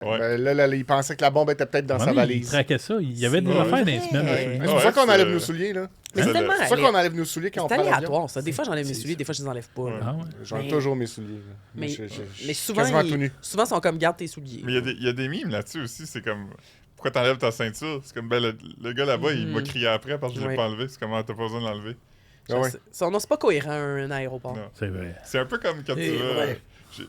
Ouais. Ben, là, il pensait que la bombe était peut-être dans sa Il valise. traquait ça. Il y avait des C'est affaires dans les vrai. semaines. C'est pour ça qu'on Ouais, enlève c'est- nos souliers, là. Mais c'est C'est tellement C'est pour ça qu'on enlève nos souliers quand on c'est prend l'avion. aléatoire, ça. Des fois, j'enlève mes souliers, des fois, je les enlève pas. là. Ah ouais. J'enlève Mais- toujours mes souliers. là. Mais, Je mais souvent, quasiment tout nu. souvent, ils sont comme garde tes souliers. Mais il y a des mimes là-dessus aussi. C'est comme. Pourquoi t'enlèves ta ceinture? C'est comme, ben, le gars là-bas, il m'a crié après parce que je l'ai Ouais. pas enlevé. C'est comme, t'as pas besoin de l'enlever. Ah ouais. Non, c'est pas cohérent, un aéroport. Non. C'est vrai. C'est un peu comme quand tu Et vas. ouais.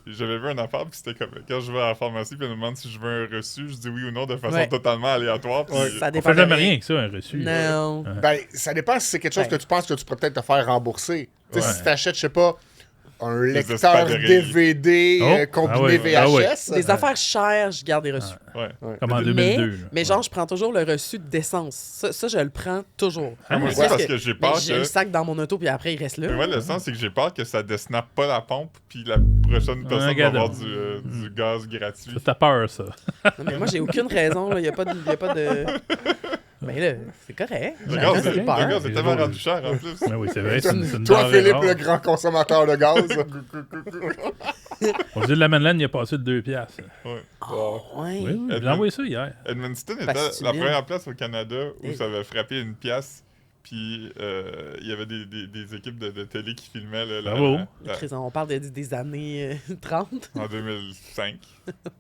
J'avais vu un affaire, puis c'était comme quand je vais à la pharmacie, puis elle me demande si je veux un reçu, je dis oui ou non de façon Ouais. totalement aléatoire. Puis Ça On dépend fait de jamais rien que ça, un reçu. Non. Ben, ça dépend si c'est quelque chose Ben. que tu penses que tu pourrais peut-être te faire rembourser. Tu sais, Ouais. si t'achètes, je sais pas, un lecteur espadrilles. DVD Oh, combiné ah ouais. VHS. Des affaires chères, je garde des reçus. Ouais. Ouais. Comme en Mais, 2002. là. mais genre, je prends toujours le reçu d'essence. Ça, je le prends toujours. Ah, moi aussi, Parce parce que j'ai peur J'ai le que. sac dans mon auto, puis après, il reste là. Mais moi, le sens, c'est que j'ai peur que ça desnappe pas la pompe, puis la prochaine personne va regarde. avoir du gaz gratuit. Ça, t'as peur, ça. Non, mais moi, j'ai aucune raison. Il n'y a pas de... Mais là, c'est correct. Le Chacun gaz, ses le peurs. gaz est tellement rendu cher en plus. Ben oui, c'est vrai. C'est une Toi, denrée Philippe, rare. le grand consommateur de gaz. On se dit de la Madeleine, il a passé de 2 piastres. Ouais. Ouais. Oui, oui, j'ai envoyé ça hier. Edmundston était Parce que la tu première place au Canada où Et- ça avait frappé une pièce, puis il y avait des équipes de télé qui filmaient là, Bravo. Chris, on parle des années 30. en 2005.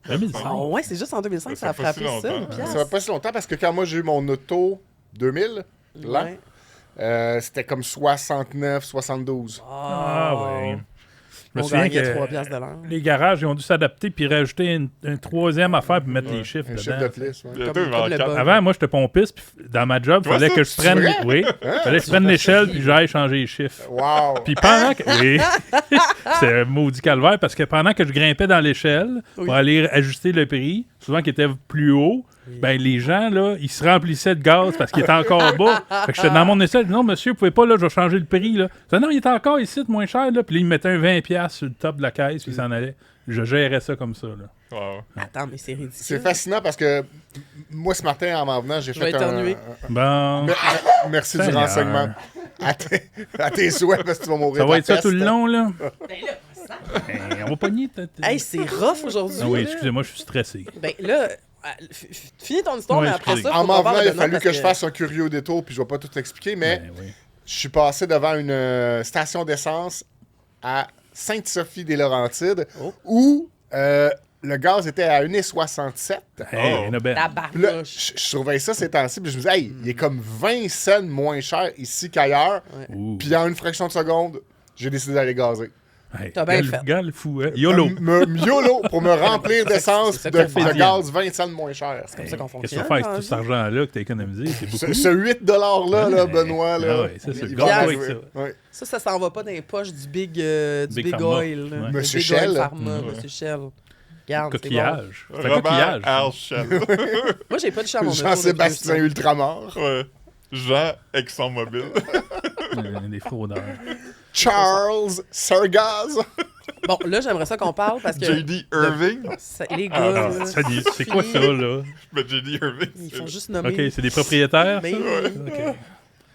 2005. Ah ouais, c'est juste en 2005 que ça a Ça fait pas frappé si ça, longtemps, une hein. pièce. Ça va pas si longtemps parce que quand moi j'ai eu mon auto 2000, là, Ouais. c'était comme 69, 72. Ah ouais. Je me On souviens gagnait 3 que piastres de l'heure. les garages ils ont dû s'adapter puis rajouter une troisième affaire pour mettre Ouais, les chiffres Un dedans. chiffre de plus. Ouais. Bientôt, Comme- il va y avoir comme le quatre. bug. Avant, moi, j'étais pompiste, puis dans ma job, il Toi, fallait ça, que je c'est prenne... vrai? Oui, fallait que je prenne l'échelle, puis j'aille changer les chiffres. Wow! Puis pendant que... Oui, c'est un maudit calvaire, parce que pendant que je grimpais dans l'échelle Oui. pour aller ajuster le prix, souvent qui était plus haut, ben les gens, là, ils se remplissaient de gaz parce qu'il était encore bas. Fait que j'étais dans mon échelle, je dis, non, monsieur, vous pouvez pas, là, je vais changer le prix, là. Je dis, non, il est encore ici, moins cher, là. Puis là, il mettait un 20$ sur le top de la caisse, puis il s'en allait. Je gérais ça comme ça, là. Wow. Attends, mais c'est ridicule. C'est fascinant parce que moi, ce matin, en m'en venant, j'ai Je vais fait un... éternuer. Bon, Merci du Seigneur. renseignement. À tes souhaits, parce que tu vas mourir ça de va la être ça peste. tout le long, là. Ben là, ça. On va pogner. Hey, c'est rough aujourd'hui. Ah oui, là. excusez-moi, je suis stressé. Ben là, finis ton histoire, Ouais, mais après excusez. ça, En faut m'en qu'on parle venant, il a de fallu Benoît que je parce fasse un curieux détour, puis je vais pas tout expliquer, mais Ben oui. je suis passé devant une station d'essence à Sainte-Sophie-des-Laurentides Oh. où le gaz était à 1,67. Hey, Oh. il y en a ben. Puis là, Tabarnouche. je surveille ça ces temps-ci, puis je me dis, hey, il est comme 20 cents moins cher ici qu'ailleurs. Ouh. Puis en une fraction de seconde, j'ai décidé d'aller gazer. Hey, T'as bien gars, fait. le gars, le fou, hein? YOLO. YOLO pour me remplir d'essence c'est ça de, que fait de bien. gaz 20 cents moins cher. C'est comme ça qu'on Qu'est-ce que fonctionne. tu vas faire dans avec la tout cet vie. argent-là que tu as économisé? C'est beaucoup. Ce 8$-là, là, Ouais. Benoît, là, Ah ouais, c'est ça. il Garde va avec m'arriver. ça. Ouais. Ça s'en va pas dans les poches du Big, Big Pharma. Oil. là. Ouais. Le Monsieur Big Shell. Oil Pharma, Ouais. Monsieur Shell. Regarde, c'est bon. Coquillage. C'est un Robert coquillage. Archel. Moi, j'ai pas de charme. Jean-Sébastien Ultramar. Ouais. Jean ExxonMobil. Des fraudeurs. Charles Sergaz. Bon, là, j'aimerais ça qu'on parle parce que J.D. Irving. les gars, Ah, là, ça dit- c'est quoi ça, là? Mais J.D. Irving, ils c'est... font juste nommer. OK, c'est des propriétaires, Mais- ça? Ouais.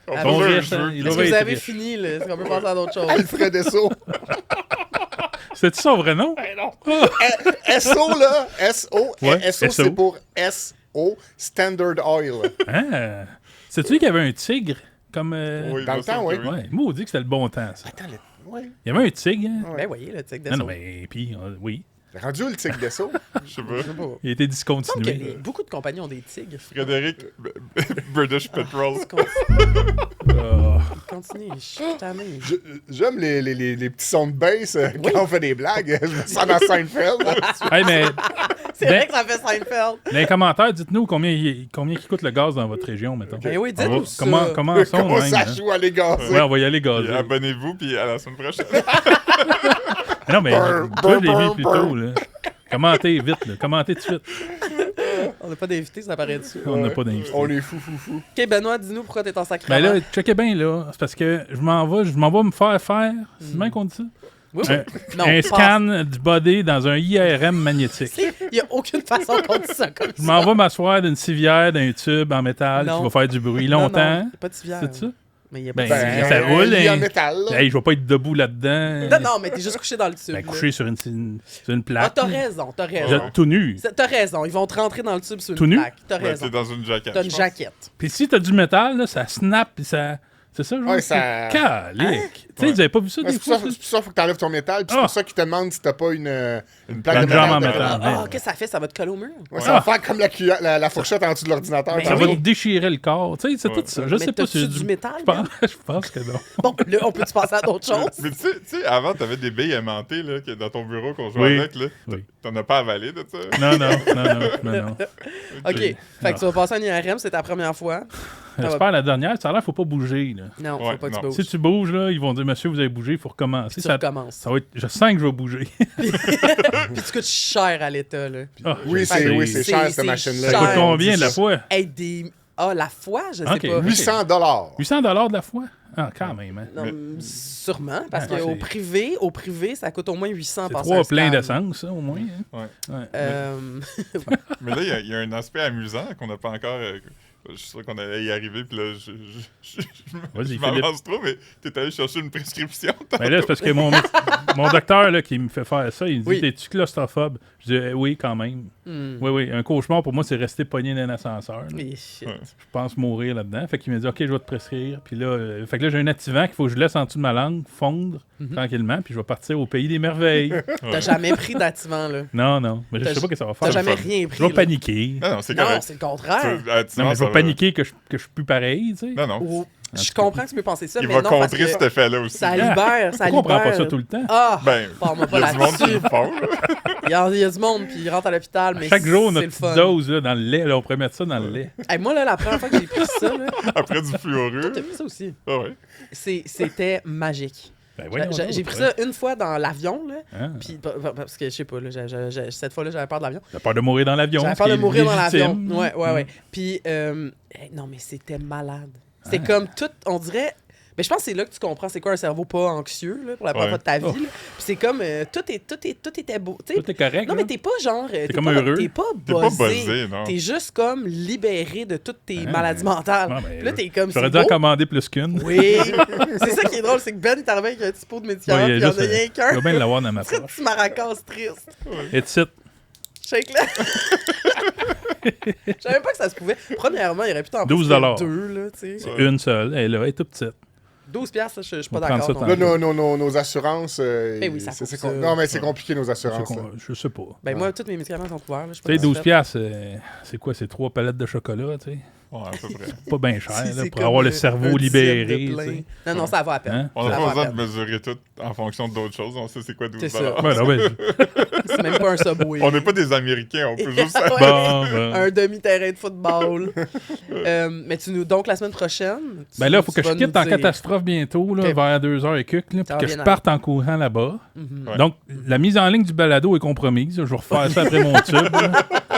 On Ah, fait bon, un riche, jeu. hein, il Est-ce doit que vous être avez riche. fini, là? Est-ce qu'on peut passer à d'autres choses? Alfred Esso. C'est-tu son vrai nom? SO, là. SO. Ouais, SO, SO. c'est pour SO, Standard Oil. Ah! C'est-tu qu'il y avait un tigre? Comme. Oui, Dans le bien sûr temps, que oui. Ouais, moi, on dit que c'était le bon temps, ça. Attends, ouais. Il y avait un tigre, hein? Ben oui, le tigre Non, non, d'assaut. mais puis, oui. Rendu où le tigre d'Esso? Je sais pas. Il a été Il me semble que discontinué. beaucoup de compagnies ont des tigres. Frédéric British Petrol. Ah. Continue, je suis tanné. J'aime les petits sons de bass quand on fait des blagues. Je me sens dans Seinfeld. Hey, mais C'est vrai que ça fait Seinfeld. dans les commentaires, dites-nous combien il coûte le gaz dans votre région, mettons. Ben oui, On va- dites-nous ça. Commençons Comment même. ça hein. joue à les gazer? Ouais, on va y aller Puis gazer. abonnez-vous, puis à la semaine prochaine. Non, mais Brr, toi, je l'ai brr, mis plus brr. tôt, là. Commentez vite, là. Commentez tout de suite. On n'a pas d'invité, ça paraît dessus. On n'a pas d'invité. On est fou. Ok, Benoît, dis-nous pourquoi t'es en sacré. Ben là, checkez bien, là. C'est parce que je m'en vais me faire c'est bien qu'on dit ça? oui, Un, non, un passe. scan du body dans un IRM magnétique. Il n'y a aucune façon qu'on dise ça comme Je ça. m'en vais m'asseoir d'une civière d'un tube en métal Non. qui va faire du bruit Non, longtemps. non, pas de civière. C'est ça? Mais il y a pas Ben, de ça roule, il est en hein. métal, là. Hey, je vais pas être debout là-dedans. Non, non, mais t'es juste couché dans le tube. Ben, là. couché sur une Ah, plaque. t'as raison, t'as raison. Tout nu. T'as raison, ils vont te rentrer dans le tube sur une Tout nu? plaque. T'as Ben, raison. t'es dans une jaquette. T'as je une pense. jaquette. Puis si t'as du métal, là, ça snap, puis ça... C'est ça, genre? Ouais, ça- Calique. Tu sais, Ouais. vous avez pas vu ça Ouais, des c'est pour fois? ça qu'il faut que tu enlèves ton métal. Puis c'est Ah. pour ça qu'ils te demandent si t'as pas une plaque Une de jambe en métal. métal. Ah, Ouais. qu'est-ce que ça fait? Ça va te coller au mur? Ouais, ça va faire comme la fourchette en dessous de l'ordinateur. Mais Ça tantôt. va te déchirer le corps. Tu sais, c'est Ouais. tout ça. Je Mais sais pas t'as-tu si du c'est métal, Je pense que non. Bon, là, on peut-tu passer à d'autres choses? Mais tu sais, avant, t'avais des billes aimantées là, dans ton bureau qu'on jouait Oui. avec. Là. Oui. T'en as pas avalé de ça? Non. OK. Fait que tu vas passer un IRM, c'est ta première fois. J'espère la dernière. Ça a l'air qu'il faut pas bouger. Là. Non, faut Ouais, pas que tu non. bouges. Si tu bouges, là, ils vont dire, monsieur, vous avez bougé, il faut recommencer. Tu Ça, recommences. ça va être... Je sens que je vais bouger. Puis tu coûtes cher à l'État, là. Ah, Oui, je c'est sais. oui, c'est cher, C'est cette machine-là. Ça coûte cher. combien de la C'est fois? Hey, des... Ah, la fois, je sais Ok. pas. 800 $800 de la fois? Ah, quand même, hein. Non, sûrement, parce Ouais, qu'au c'est- privé, ça coûte au moins 800 C'est passer 3 un pleins scan. d'essence, ça, au moins. Hein. Ouais. Ouais. Mais là, il y a un aspect amusant qu'on n'a pas encore. Je suis sûr qu'on allait y arriver, puis là, Vas-y, je m'avance trop, mais t'es allé chercher une prescription. Ben là, c'est parce que mon docteur là, qui me fait faire ça, il me dit Oui. t'es-tu claustrophobe? Je dis oui, quand même. Hmm. Oui, un cauchemar pour moi, c'est rester pogné dans un ascenseur. là. Mais shit. Ouais. Je pense mourir là-dedans. Fait qu'il m'a dit ok, je vais te prescrire. Puis là, fait que là, j'ai un activant qu'il faut que je laisse en dessous de ma langue fondre tranquillement, puis je vais partir au pays des merveilles. T'as jamais pris d'activant, là. non, mais je T'as- sais pas ce que ça va T'as faire. jamais fun. rien pris. Je vais là. paniquer. Non, c'est Non, correct. c'est le contraire. Non, mais je vais paniquer que je suis plus pareil, tu sais. Non, non. Ou- En Je tout cas, comprends que tu peux penser ça, Il mais va non, parce contrer que cet effet-là aussi. ça libère, ça Pourquoi on prend libère. pas ça tout le temps? Ah! Ben, Parle-moi il pas y a du monde qui là-dessus. le font, là. Il y a du monde, puis il rentre à l'hôpital, mais Chaque jour, c'est notre le fun. petite dose là, dans le lait, là, on pourrait mettre ça dans le lait. Hey, moi, là, la première fois que j'ai pris ça, là, Après du fluorure. t'as pris ça aussi. Ah ouais. C'était magique. Ben, voyons J'ai donc, pris ouais. ça une fois dans l'avion, là. Ah. Puis, parce que je sais pas, là, cette fois-là, j'avais peur de l'avion. T'as peur de mourir dans l'avion. J'avais ce peur qui de est mourir dans l'avion. légitime. Ouais. Puis, non, mais c'était malade. C'est comme tout, on dirait. Mais je pense que c'est là que tu comprends c'est quoi un cerveau pas anxieux, là, pour la première fois de ta vie. Oh. là. Puis c'est comme, tout était beau. Tu sais, Tout est correct. non, là. mais t'es pas genre. T'es comme pas, heureux. T'es pas T'es pas buzzé. buzzé, non. T'es juste comme libéré de toutes tes Ah, maladies mais- mentales. Ah, ben, Puis là, t'es comme. J'aurais c'est dû en beau. commander plus qu'une. Oui. C'est ça qui est drôle, c'est que Ben il est arrivé avec un petit pot de médicaments, Ouais, puis il y en a juste, rien il qu'un. va bien l'avoir dans ma C'est un poche. petit maracas triste. It's it. Shake là. Je savais pas que ça se pouvait. Premièrement, il aurait pu t'en 12 prendre deux, là, tu sais. Ouais. Une seule. Elle est là, elle est toute petite. 12 piastres, je suis pas On prend d'accord. ça non. tant Là, nos assurances. Eh oui, ça coûte ça. Non, mais c'est compliqué, nos assurances. là. Je sais pas. Ben moi, tous mes médicaments sont couverts. Là, je suis pas Tu sais, 12 satisfaite. piastres, c'est quoi? C'est 3 palettes de chocolat, tu sais. Ouais, à peu près. Pas bien cher, C'est là, pour comme avoir le un cerveau dixième de libéré, plein. tu sais. Non, non, ça va à peine. Hein? On Ça n'a va pas à besoin de peine. mesurer tout en fonction d'autres choses. On sait c'est quoi 12 C'est ça. Ouais, non, ouais. C'est même pas un Subway. On n'est pas des Américains, on peut juste... Ouais. Bon. Un demi-terrain de football. Mais donc, la semaine prochaine. Ben là, il faut que je quitte en en catastrophe bientôt, là, Ok. vers 2h et quelques, là, Ça puis va que je bien parte en courant là-bas. Ouais. Donc, la mise en ligne du balado est compromise. Je vais refaire ça après mon tube. Là.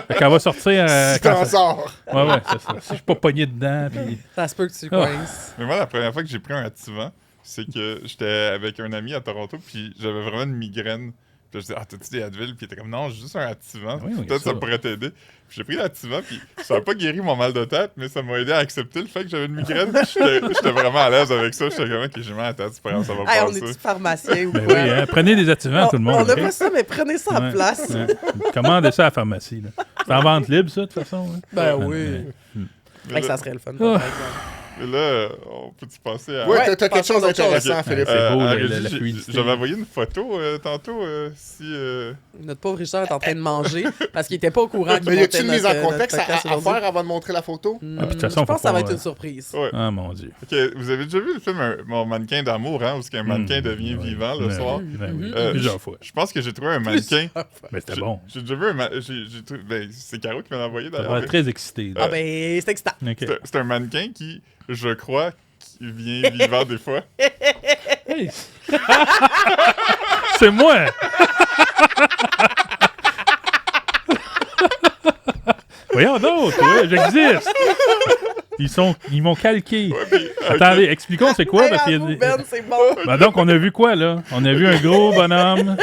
Fait qu'elle va sortir Si quand t'en ça... sors. Ouais, c'est ça. Si je suis pas pogné dedans, puis... Ça se peut que tu Ah. coinces. Mais moi, la première fois que j'ai pris un activant, c'est que j'étais avec un ami à Toronto, puis j'avais vraiment une migraine. Puis je disais, t'as-tu des Advil? Puis il était comme, non, j'ai juste un activant. Oui, Peut-être ça. ça pourrait t'aider. Puis j'ai pris l'activant, puis ça n'a pas guéri mon mal de tête, mais ça m'a aidé à accepter le fait que j'avais une migraine. Puis j'étais vraiment à l'aise avec ça. J'étais comme, ok, j'ai mal à la tête, c'est pas grave, ça va Hey, on passer. est-tu pharmacien ou Ben quoi? oui, hein, prenez des activants, tout le monde. On n'a ok? pas ça, mais prenez ça en Ouais, place. ouais. Commandez ça à la pharmacie. là. C'est en vente libre, ça, de toute façon. hein? Ben Ouais, oui. Mais Fait que là, ça serait le fun. Ah. par exemple. mais là, on peut-tu passer à... Ouais, Ouais, t'as quelque passons chose à autre chose. d'intéressant, Ok. Philippe. C'est beau, à la Régie, fluidité. j'avais envoyé une photo tantôt, si... Notre pauvre Richard est en train de manger parce qu'il était pas au courant qu'il Mais y a-t-il montait une mise en notre contexte podcast à aujourd'hui. faire avant de montrer la photo? Ah, puis de toute façon, Je pense que ça faut va pas, être une surprise. Ouais. Ah, mon Dieu. Ok, vous avez déjà vu le film Mon mannequin d'amour, hein, où un mannequin devient Ouais. vivant le Ouais, soir? ouais, oui. Euh, Plusieurs fois. Je pense que j'ai trouvé un mannequin... Mais c'était J'ai- bon. J'ai déjà vu un... Ben, c'est Caro qui m'a envoyé T'as d'ailleurs. l'air très excité. là. Ah ben, c'est excitant. Ok. C'est un mannequin qui, je crois, qui vient vivant des fois. Hey. C'est moi! Voyons donc, ouais, j'existe! Ils m'ont calqué. Attendez, expliquons c'est quoi, Hey, parce qu'il y a avoue, des- Ben, c'est bon. Ben donc, on a vu quoi, là? On a vu un gros bonhomme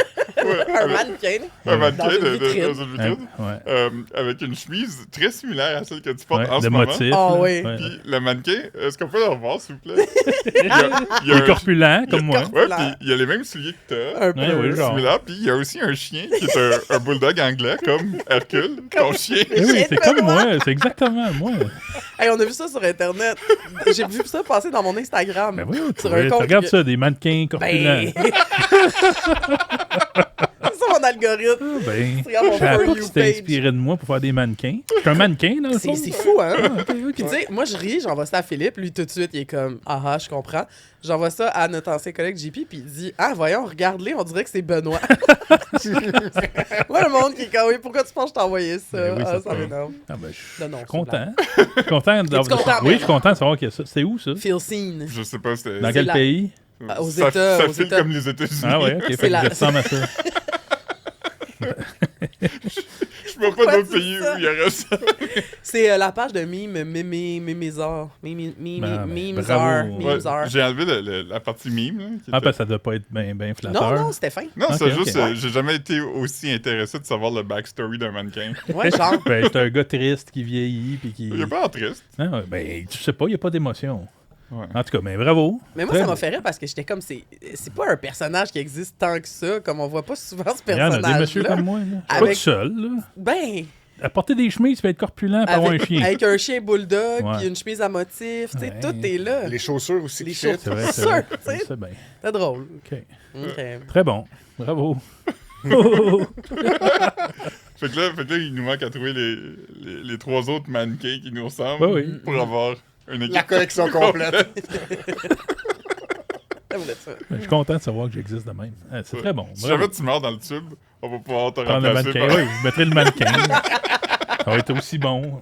Un mannequin. Un mannequin Dans une vitrine. dans une vitrine. Ouais. Avec une chemise très similaire à celle que tu portes Ouais, en ce de moment. motifs. Ah là. oui. Ouais. Puis le mannequin, est-ce qu'on peut le revoir, s'il vous plaît? Il y a Il est corpulent, comme moi. Ouais, puis il y a les mêmes souliers que t'as. Un peu. Ouais, oui, genre. Similaire, puis il y a aussi un chien qui est un bulldog anglais, comme Hercule, ton chien. Eh oui, c'est comme moi, c'est exactement moi. Hey, on a vu ça sur Internet. J'ai vu ça passer dans mon Instagram. Ben oui, tu Sur un compte regardes que- ça, des mannequins corpulents. Ben... c'est ça mon algorithme. Ben, Regarde mon je savais For pas You que c'était page. inspiré de moi pour faire des mannequins. Je suis un mannequin, dans le fond. C'est fou, hein? Ok, ok. Puis tu sais, moi je ris, j'envoie ça à Philippe, lui tout de suite il est comme ah je comprends. J'envoie ça à notre ancien collègue JP puis il dit ah voyons regarde-les, on dirait que c'est Benoît. Moi le monde qui est comme oui pourquoi tu penses que je t'ai envoyé ça? Ben oui, Ah, ça ça fait- m'énerve. Ah ben, je Non, non, suis c'est content. Je suis content d'avoir... content, Oui, mais- je suis content de savoir qu'il y a ça. C'était où, ça? Feel seen. Je sais pas, c'était... Dans quel la- pays? Aux ça, États, ça aux file États. comme les États-Unis. Ah ouais, ok. Fait que la- je ressemble à ça. Je vois Pourquoi pas d'autres tu dis pays ça? où il y aurait ça. C'est la page de Mimizar. Mimizar. bravo. Ouais, Mimizar. j'ai enlevé la partie mime. Là, qui Ah, était- ben ça doit pas être bien flatteur. Non, non, c'était fin. Non, Ok, c'est ok. juste, Ouais. j'ai jamais été aussi intéressé de savoir le backstory d'un mannequin. Ouais, genre. Ben, c'est un gars triste qui vieillit puis qui... Il est pas en triste. Non, ben, tu sais pas, il n'y a pas d'émotion. Ouais. En tout cas, mais bravo. Mais moi, Très ça m'a bon. fait rire parce que j'étais comme, c'est pas un personnage qui existe tant que ça, comme on voit pas souvent ce Il y en a personnage. des messieurs comme moi. Là. Je suis pas Avec- tout seul. Là. Ben, À porter des chemises, tu vas être corpulent pour avoir un avec, chien. avec un chien bulldog, Ouais. puis une chemise à motifs, tu sais, Ouais. tout est là. Les chaussures aussi Les qui fit. C'est vrai, c'est sûr, vrai. tu sais. C'est bien. C'est drôle. OK. Ok. Très bon. Bravo. Fait que là, il nous manque à trouver les trois autres mannequins qui nous ressemblent Ouais, oui. pour avoir une équipe. La collection complète. J'aimerais ça. Je suis content de savoir que j'existe de même. Ah, c'est très bon. Si Bravo. jamais tu meurs dans le tube, on va pouvoir te Prendre le remplacer. mannequin. Oui, je mettrai le mannequin. Ça va être aussi bon.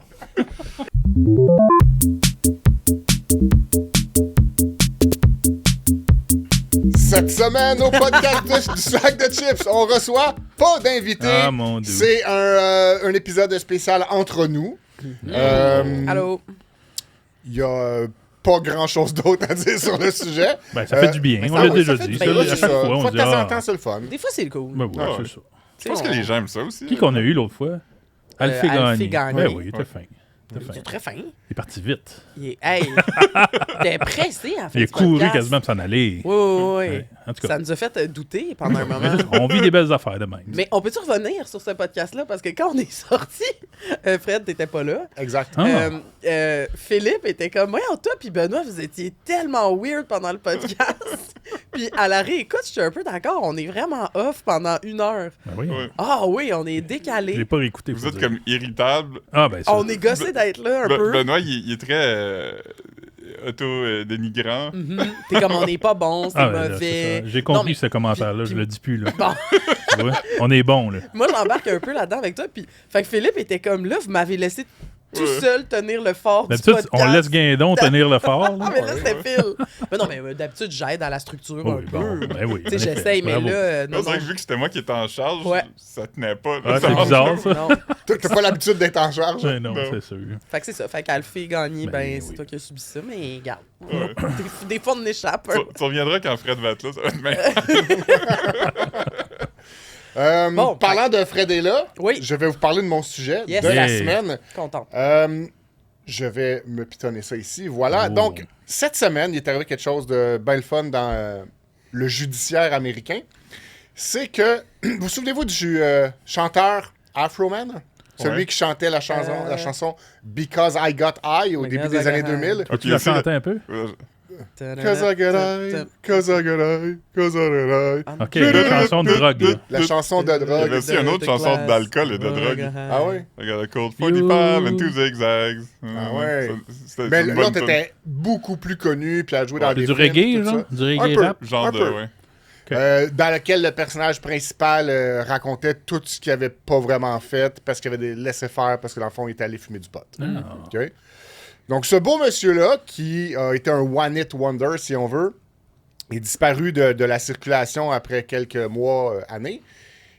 Cette semaine, au podcast du sac de chips, on reçoit pas d'invité. Ah, mon Dieu. C'est un épisode spécial entre nous. Allô? Il y a pas grand-chose d'autre à dire sur le sujet. Ben, ça fait du bien. On Ah l'a oui, déjà ça fait dit. du Ça, bien, à c'est chaque ça. fois, Une on fois de dit, temps en ah, temps, c'est le fun. Des fois, c'est cool. ben oui, Ah ouais. c'est ça. Je pense que les gens aiment ça aussi. Qui qu'on a eu l'autre fois? Alphée Alphée Gagné. Gagné. Ben oui, il était Ouais. fin. Il était fin. C'est très fin. Il est parti vite. Hey! T'es pressé à faire Il a du couru podcast. quasiment pour s'en aller. Oui, oui, oui. Ouais. En tout Ça cas, nous a fait douter pendant un moment. on vit des belles affaires de même. Mais on peut-tu revenir sur ce podcast-là? Parce que quand on est sorti, Fred, t'étais pas là. Exact. Ah. Philippe était comme, voyons, toi puis Benoît, vous étiez tellement weird pendant le podcast. Puis à la réécoute, je suis un peu d'accord, on est vraiment off pendant 1 heure. Ben oui. Ouais. Ah oui, on est Je l'ai décalé. pas réécouté. Vous faut êtes dire. comme irritable. Ah, ben ça. On est gossé d'être là un peu. Benoît, il est très auto-dénigrant. Mhm. T'es comme, on n'est pas bon, c'est Ah, ben là, mauvais. c'est ça. J'ai Non, compris mais- ce commentaire-là. Je puis- le dis plus, là. Bon. Tu vois? On est bon, là. Moi, j'embarque un peu là-dedans avec toi. Puis, fait que Philippe était comme là, vous m'avez laissé tout Ouais. seul tenir le fort du D'habitude, podcast. on laisse Guindon tenir le fort. Ah, Là. mais là, c'était Phil. Mais non, mais d'habitude, j'aide à la structure un Oui, peu. bon, ben oui. Tu sais, en effet. j'essaye, mais Bravo. là, Non, non, c'est vrai que vu que c'était moi qui étais en charge, Ouais. ça tenait pas. Ah, Ça c'est marche bizarre, pas. ça. non. T'as pas l'habitude d'être en charge. Ouais, non, Non. c'est sûr. Fait que c'est ça. Fait qu'Alphée gagné, Ben ben, oui. c'est toi qui as subi ça, mais garde. Ouais. Des fois, on échappe. Tu reviendras quand Fred va être là, ça va être bien. Bon, Parlant de Fred est là, Oui. je vais vous parler de mon sujet Yes. de la Yeah. semaine. Content. Je vais me pitonner ça ici. Voilà. Oh. Donc, cette semaine, il est arrivé quelque chose de bien le fun dans le judiciaire américain. C'est que, vous souvenez-vous du chanteur Afroman? Celui Ouais. qui chantait la chanson Because I Got High au début des années 2000. Tu l'as chanté un peu? Cause I got high, cause I got high, cause I got high. OK, la chanson de drogue, là. La chanson de Il y avait drogue. aussi une autre chanson d'alcool et de drogue. Ah oui? I got a cold 45 and 2 zigzags. Ah ouais. C'était Mais une bonne l'autre tune. était beaucoup plus connu, puis elle a joué dans C'est des du films, reggae, tout genre? ça. Du Un reggae peu. rap? Genre un de, peu. ouais. Dans lequel le personnage principal racontait tout ce qu'il avait pas vraiment fait parce qu'il avait des laissés-faire parce que dans le fond, il était allé fumer du pot. Ah. OK? Donc, ce beau monsieur-là, qui a été un one-hit wonder, si on veut, est disparu de la circulation après quelques mois, années.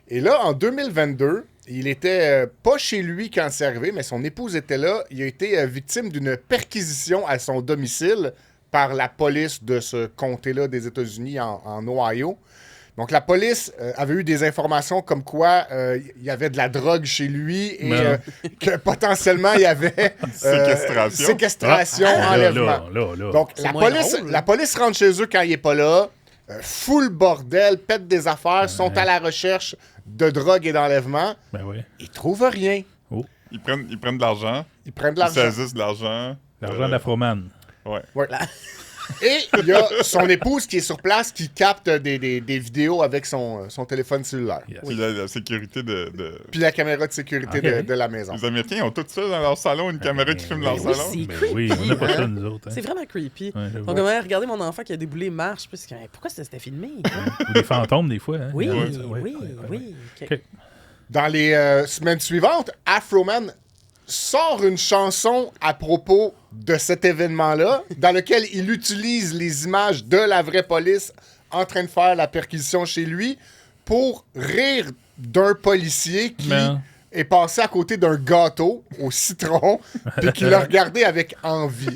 Et là, en 2022, il était pas chez lui quand c'est arrivé, mais son épouse était là. Il a été victime d'une perquisition à son domicile par la police de ce comté-là des États-Unis en Ohio. Donc, la police avait eu des informations comme quoi il y avait de la drogue chez lui et que potentiellement il y avait séquestration, enlèvement. Là. Donc, C'est moins drôle. la police rentre chez eux quand il est pas là, full bordel, pète des affaires, sont à la recherche de drogue et d'enlèvement. Ben oui. Ils trouvent rien. Ils prennent de l'argent. Ils prennent de Ils l'argent. saisissent de l'argent. L'argent d'Afroman. Ouais. Ouais. Et il y a son épouse qui est sur place qui capte des vidéos avec son téléphone cellulaire. Yes. Puis la sécurité de... Puis la caméra de sécurité Ok. de la maison. Les Américains ont tout ça dans leur salon, une caméra qui filme leur oui, salon. c'est Ben creepy, oui, on n'a pas hein. ça, nous autres. Hein. C'est vraiment creepy. Ouais, j'avoue. Donc, regardez mon enfant qui a déboulé marche. Puis c'est comme, pourquoi c'était filmé? Ou des fantômes, des fois. Hein. Oui, Ouais, oui, ouais. oui. Ok. Ok. Dans les semaines suivantes, Afroman sort une chanson à propos de cet événement-là, dans lequel il utilise les images de la vraie police en train de faire la perquisition chez lui pour rire d'un policier qui Mais- est passé à côté d'un gâteau au citron puis qui l'a regardé avec envie.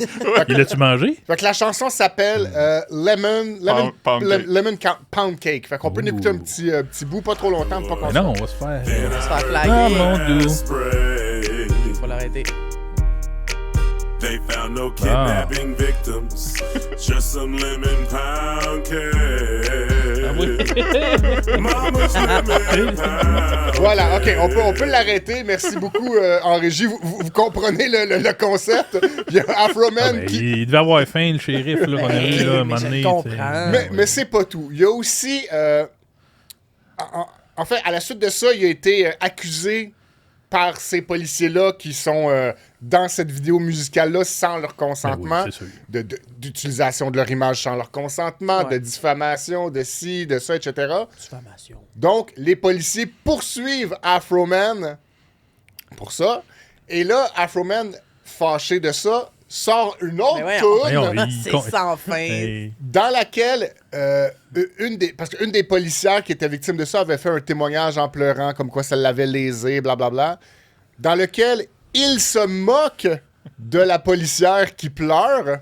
Il l'a-tu mangé? Fait que la chanson s'appelle Lemon Pound Cake. Fait qu'on peut en écouter un petit bout, pas trop longtemps, pas Mais qu'on non, on va se faire. On va se faire Ah, flaguer. mon Dieu. Faut l'arrêter. They found no kidnapping victims, just some lemon pound cake. Mama's lemon pound. Voilà, OK, on peut l'arrêter. Merci beaucoup en régie. Vous comprenez le concept. Il y a Afroman Ben, qui... il devait avoir faim, le shérif, là, qu'on a vu, là, à un Mais moment je donné, comprends. tu sais. Mais c'est pas tout. Il y a aussi... en fait, à la suite de ça, il a été accusé par ces policiers-là qui sont dans cette vidéo musicale-là sans leur consentement, Ben oui, c'est sûr. d'utilisation de leur image sans leur consentement, Ouais. de diffamation, de ci, de ça, etc. Diffamation. Donc, les policiers poursuivent Afroman pour ça. Et là, Afroman, fâché de ça, sort une Mais autre voyons. toune Voyons, il- C'est sans fin. Hey. dans laquelle parce qu'une des policières qui était victime de ça avait fait un témoignage en pleurant comme quoi ça l'avait lésé, blablabla, dans lequel il se moque de la policière qui pleure.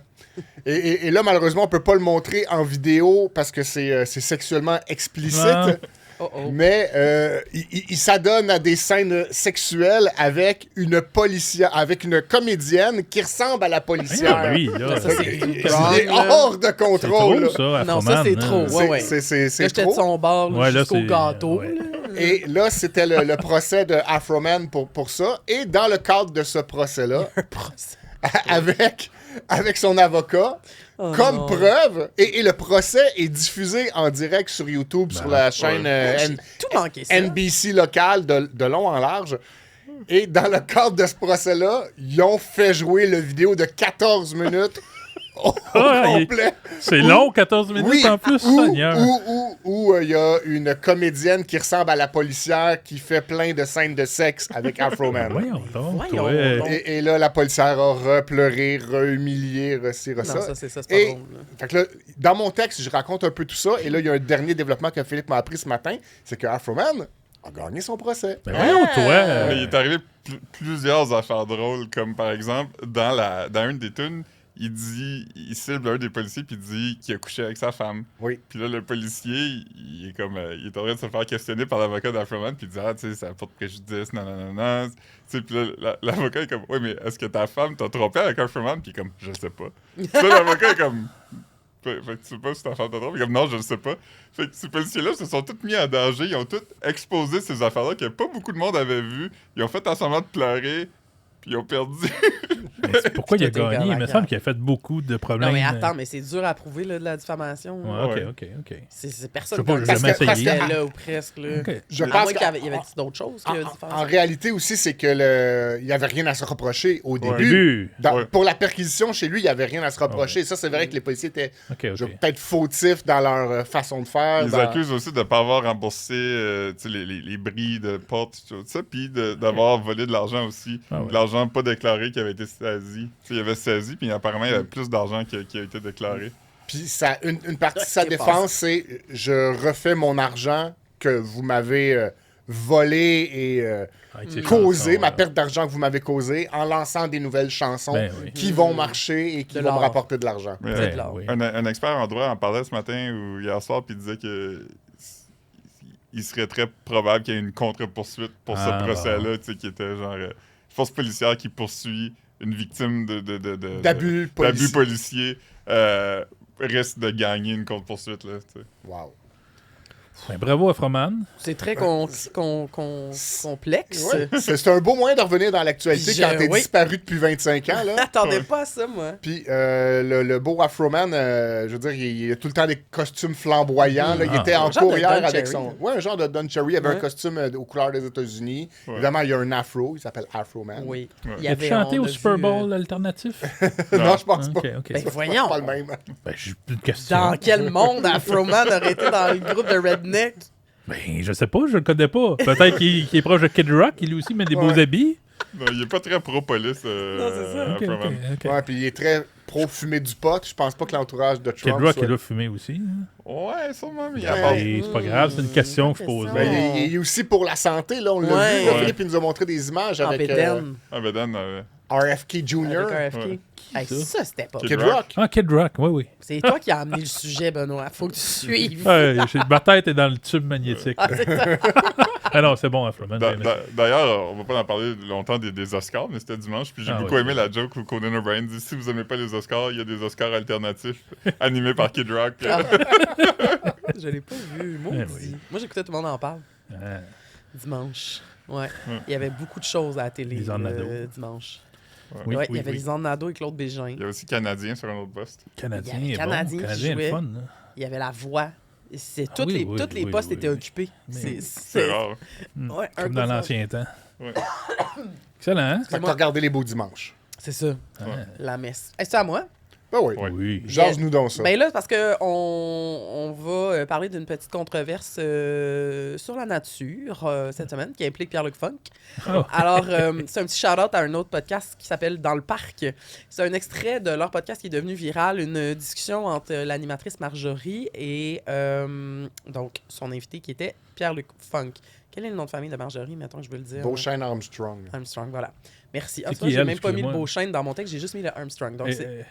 Et là, malheureusement, on peut pas le montrer en vidéo parce que c'est sexuellement explicite. Ah. Oh oh. Mais il s'adonne à des scènes sexuelles avec une policière, avec une comédienne qui ressemble à la policière. Ah, lui, là. Ça, c'est Il tout wrong, est là. hors de C'est contrôle. trop, ça, Non, Afroman, ça, c'est hein. trop. Ouais, ouais. C'est Là, j'étais de trop. son bord là, Ouais, là, jusqu'au c'est- gâteau. ouais. là. Et là, c'était le procès de Afroman pour ça. Et dans le cadre de ce procès-là, Un procès. avec son avocat, Oh comme non. preuve, et le procès est diffusé en direct sur YouTube, sur la chaîne J'ai tout manqué ça. NBC locale de long en large. Et dans le cadre de ce procès-là, ils ont fait jouer le vidéo de 14 minutes au Ah, complet. C'est long, 14 minutes Oui, en plus, où Seigneur. il y a une comédienne qui ressemble à la policière qui fait plein de scènes de sexe avec Afroman. Voyons donc, Voyons ouais. donc. Et là, la policière a repleuré, re-humilié, re-ci, Non, re-ça. ça, c'est pas Et drôle. là. fait que là, dans mon texte, je raconte un peu tout ça. Et là, il y a un dernier développement que Philippe m'a appris ce matin. C'est que Afroman a gagné son procès. Mais voyons, Ah. toi. Mais il est arrivé plusieurs affaires drôles, comme par exemple, dans une des tunes, il cible un des policiers puis il dit qu'il a couché avec sa femme. Oui. Puis là, le policier, il est comme, il est en train de se faire questionner par l'avocat d'Afroman puis il dit, ah, tu sais, ça porte préjudice, non, non, non, non. Tu sais, puis là, l'avocat est comme, oui, mais est-ce que ta femme t'a trompé avec Afroman? Puis il est comme, je sais pas. Puis là, l'avocat est comme, fait que tu sais pas si ta femme t'a trompé? Puis comme, non, je le sais pas. Fait que ces policiers-là se sont tous mis en danger, ils ont tous exposé ces affaires-là que pas beaucoup de monde avait vues. Ils ont fait un semblant de pleurer, puis ils ont perdu. Mais c'est pourquoi il a Tout est gagné? Il me galère. semble qu'il a fait beaucoup de problèmes. Non, mais attends, mais c'est dur à prouver là, de la diffamation. là. Ouais, Ouais. ok. C'est personne Je sais pas, qui j'ai jamais parce essayé. que là ou presque. Là. Ok. Je À pense moins qu'il y avait, qu'en- y avait d'autres choses que en réalité aussi, c'est que il y avait rien à se reprocher au Au début. début. Ouais. Pour la perquisition chez lui, il n'y avait rien à se reprocher. Ça, c'est vrai que les policiers étaient Ok, ok. peut-être fautifs dans leur façon de faire. Ils dans- accusent aussi de ne pas avoir remboursé tu sais, les bris de porte, tout ça, puis d'avoir volé de l'argent aussi. Ah ouais. De l'argent pas déclaré qui avait été saisi. Tu sais, il avait saisi, puis apparemment, il y avait plus d'argent qui a été déclaré. Puis ça, une partie de sa Qu'est-ce qui défense, c'est je refais mon argent que vous m'avez volé et Avec ses causé, chansons, ma perte d'argent que vous m'avez causé, en lançant des nouvelles chansons Ben oui. qui vont marcher et qui De vont me l'art. rapporter de l'argent. Mais, C'est de l'art. oui. un expert en droit en parlait ce matin ou hier soir, puis il disait que il serait très probable qu'il y ait une contre-poursuite pour ce procès-là, tu sais, qui était genre force policière qui poursuit une victime d'abus policiers risque de gagner une contre-poursuite, là, tu sais. Wow. Ben, bravo à Froman. C'est très complexe. Ouais. C'est un beau moyen de revenir dans l'actualité quand t'es disparu depuis 25 ans. Là. J'attendais pas à ça, moi. Puis le beau Afroman, je veux dire, il a tout le temps des costumes flamboyants. Là. Il était en cours hier avec son... Ouais, un genre de Don Cherry. Il avait un costume aux couleurs des États-Unis. Ouais. Évidemment, il y a un afro. Il s'appelle Afroman. Oui. Ouais. Il a chanté au Super Bowl alternatif? Non, je pense pas. Okay. Ben, voyons. Pas le même. Ben, j'ai une question. Dans quel monde Afroman aurait été dans le groupe de Redneck? Ben, je sais pas, je le connais pas. Peut-être qu'il est proche de Kid Rock, il lui aussi met des beaux habits. Non, il est pas très pro-police. Non, c'est ça. Okay. Ouais, puis il est très pro-fumer du pot. Je pense pas que l'entourage de Trump Kid Rock, il doit fumer aussi. Hein? Ouais, sûrement, mais il y Ben, c'est pas grave, c'est une question qu'il faut poser. Ben, il est aussi pour la santé, là, on l'a vu. Là, Philippe, il nous a montré des images avec RFK Jr. Avec RFK. Hey, ça, c'était pas Kid Rock. Ah, Kid Rock, oui. C'est toi qui as amené le sujet, Benoît. Faut que tu suives. Ma tête est dans le tube magnétique. Ah, c'est ça. Ah non, c'est bon, Afroman. D'ailleurs, on va pas en parler longtemps des Oscars, mais c'était dimanche, puis j'ai beaucoup aimé la joke où Conan O'Brien dit « Si vous aimez pas les Oscars, il y a des Oscars alternatifs animés par Kid Rock. » Je l'ai pas vu. Moi, j'écoutais tout le monde en parle. Dimanche. Ouais. Il y avait beaucoup de choses à la télé dimanche. Ouais, il y avait Lisanne Nadeau et Claude Bégin. Il y a aussi Canadien sur un autre poste. Canadien il y avait Canadien qui jouait. Fun, il y y avait la voix. Tous les postes étaient occupés. C'est rare. Ouais, comme dans l'ancien temps. Ouais. Excellent, hein? Fait que t'as regardé les beaux dimanches. C'est ça. La messe. Est-ce à moi? Ben oui. Jase-nous donc ça. Ben là, parce qu'on va parler d'une petite controverse sur la nature cette semaine qui implique Pierre-Luc Funk. Oh. Alors, c'est un petit shout-out à un autre podcast qui s'appelle Dans le parc. C'est un extrait de leur podcast qui est devenu viral, une discussion entre l'animatrice Marjorie et donc son invité qui était Pierre-Luc Funk. Quel est le nom de famille de Marjorie? Mettons que je veux le dire. Beauchesne Armstrong. Armstrong, voilà. Merci. En tout cas, j'ai même pas mis le Beauchesne dans mon texte, j'ai juste mis le Armstrong. Donc, c'est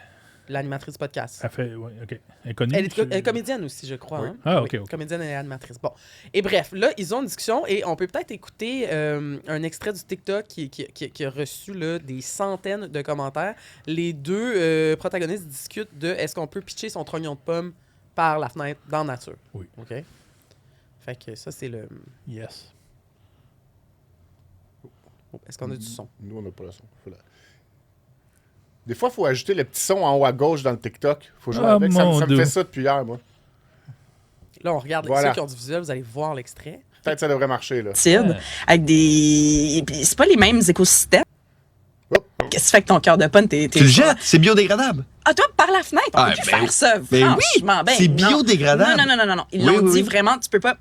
l'animatrice du podcast. Elle fait, oui, OK. Elle est connue. Elle est comédienne aussi, je crois. Oui. Hein? Ah, OK. Comédienne et animatrice. Bon. Et bref, là, ils ont une discussion et on peut peut-être écouter un extrait du TikTok qui a reçu là, des centaines de commentaires. Les deux protagonistes discutent de est-ce qu'on peut pitcher son trognon de pomme par la fenêtre dans la nature. Oui. OK? Fait que ça, c'est le... Yes. Est-ce qu'on a du son? Nous, on n'a pas le son. Des fois, il faut ajouter le petit son en haut à gauche dans le TikTok. Faut jouer avec. Ça me fait ça depuis hier, moi. Là, on regarde ceux qui ont du visuel, vous allez voir l'extrait. Peut-être que ça devrait marcher, là. Avec des... C'est pas les mêmes écosystèmes. Qu'est-ce que tu fais avec ton cœur de pomme? Tu le jettes, c'est biodégradable. Ah, toi, par la fenêtre, on peut faire ça, franchement. Oui, c'est biodégradable. Non. Ils l'ont dit vraiment, tu peux pas...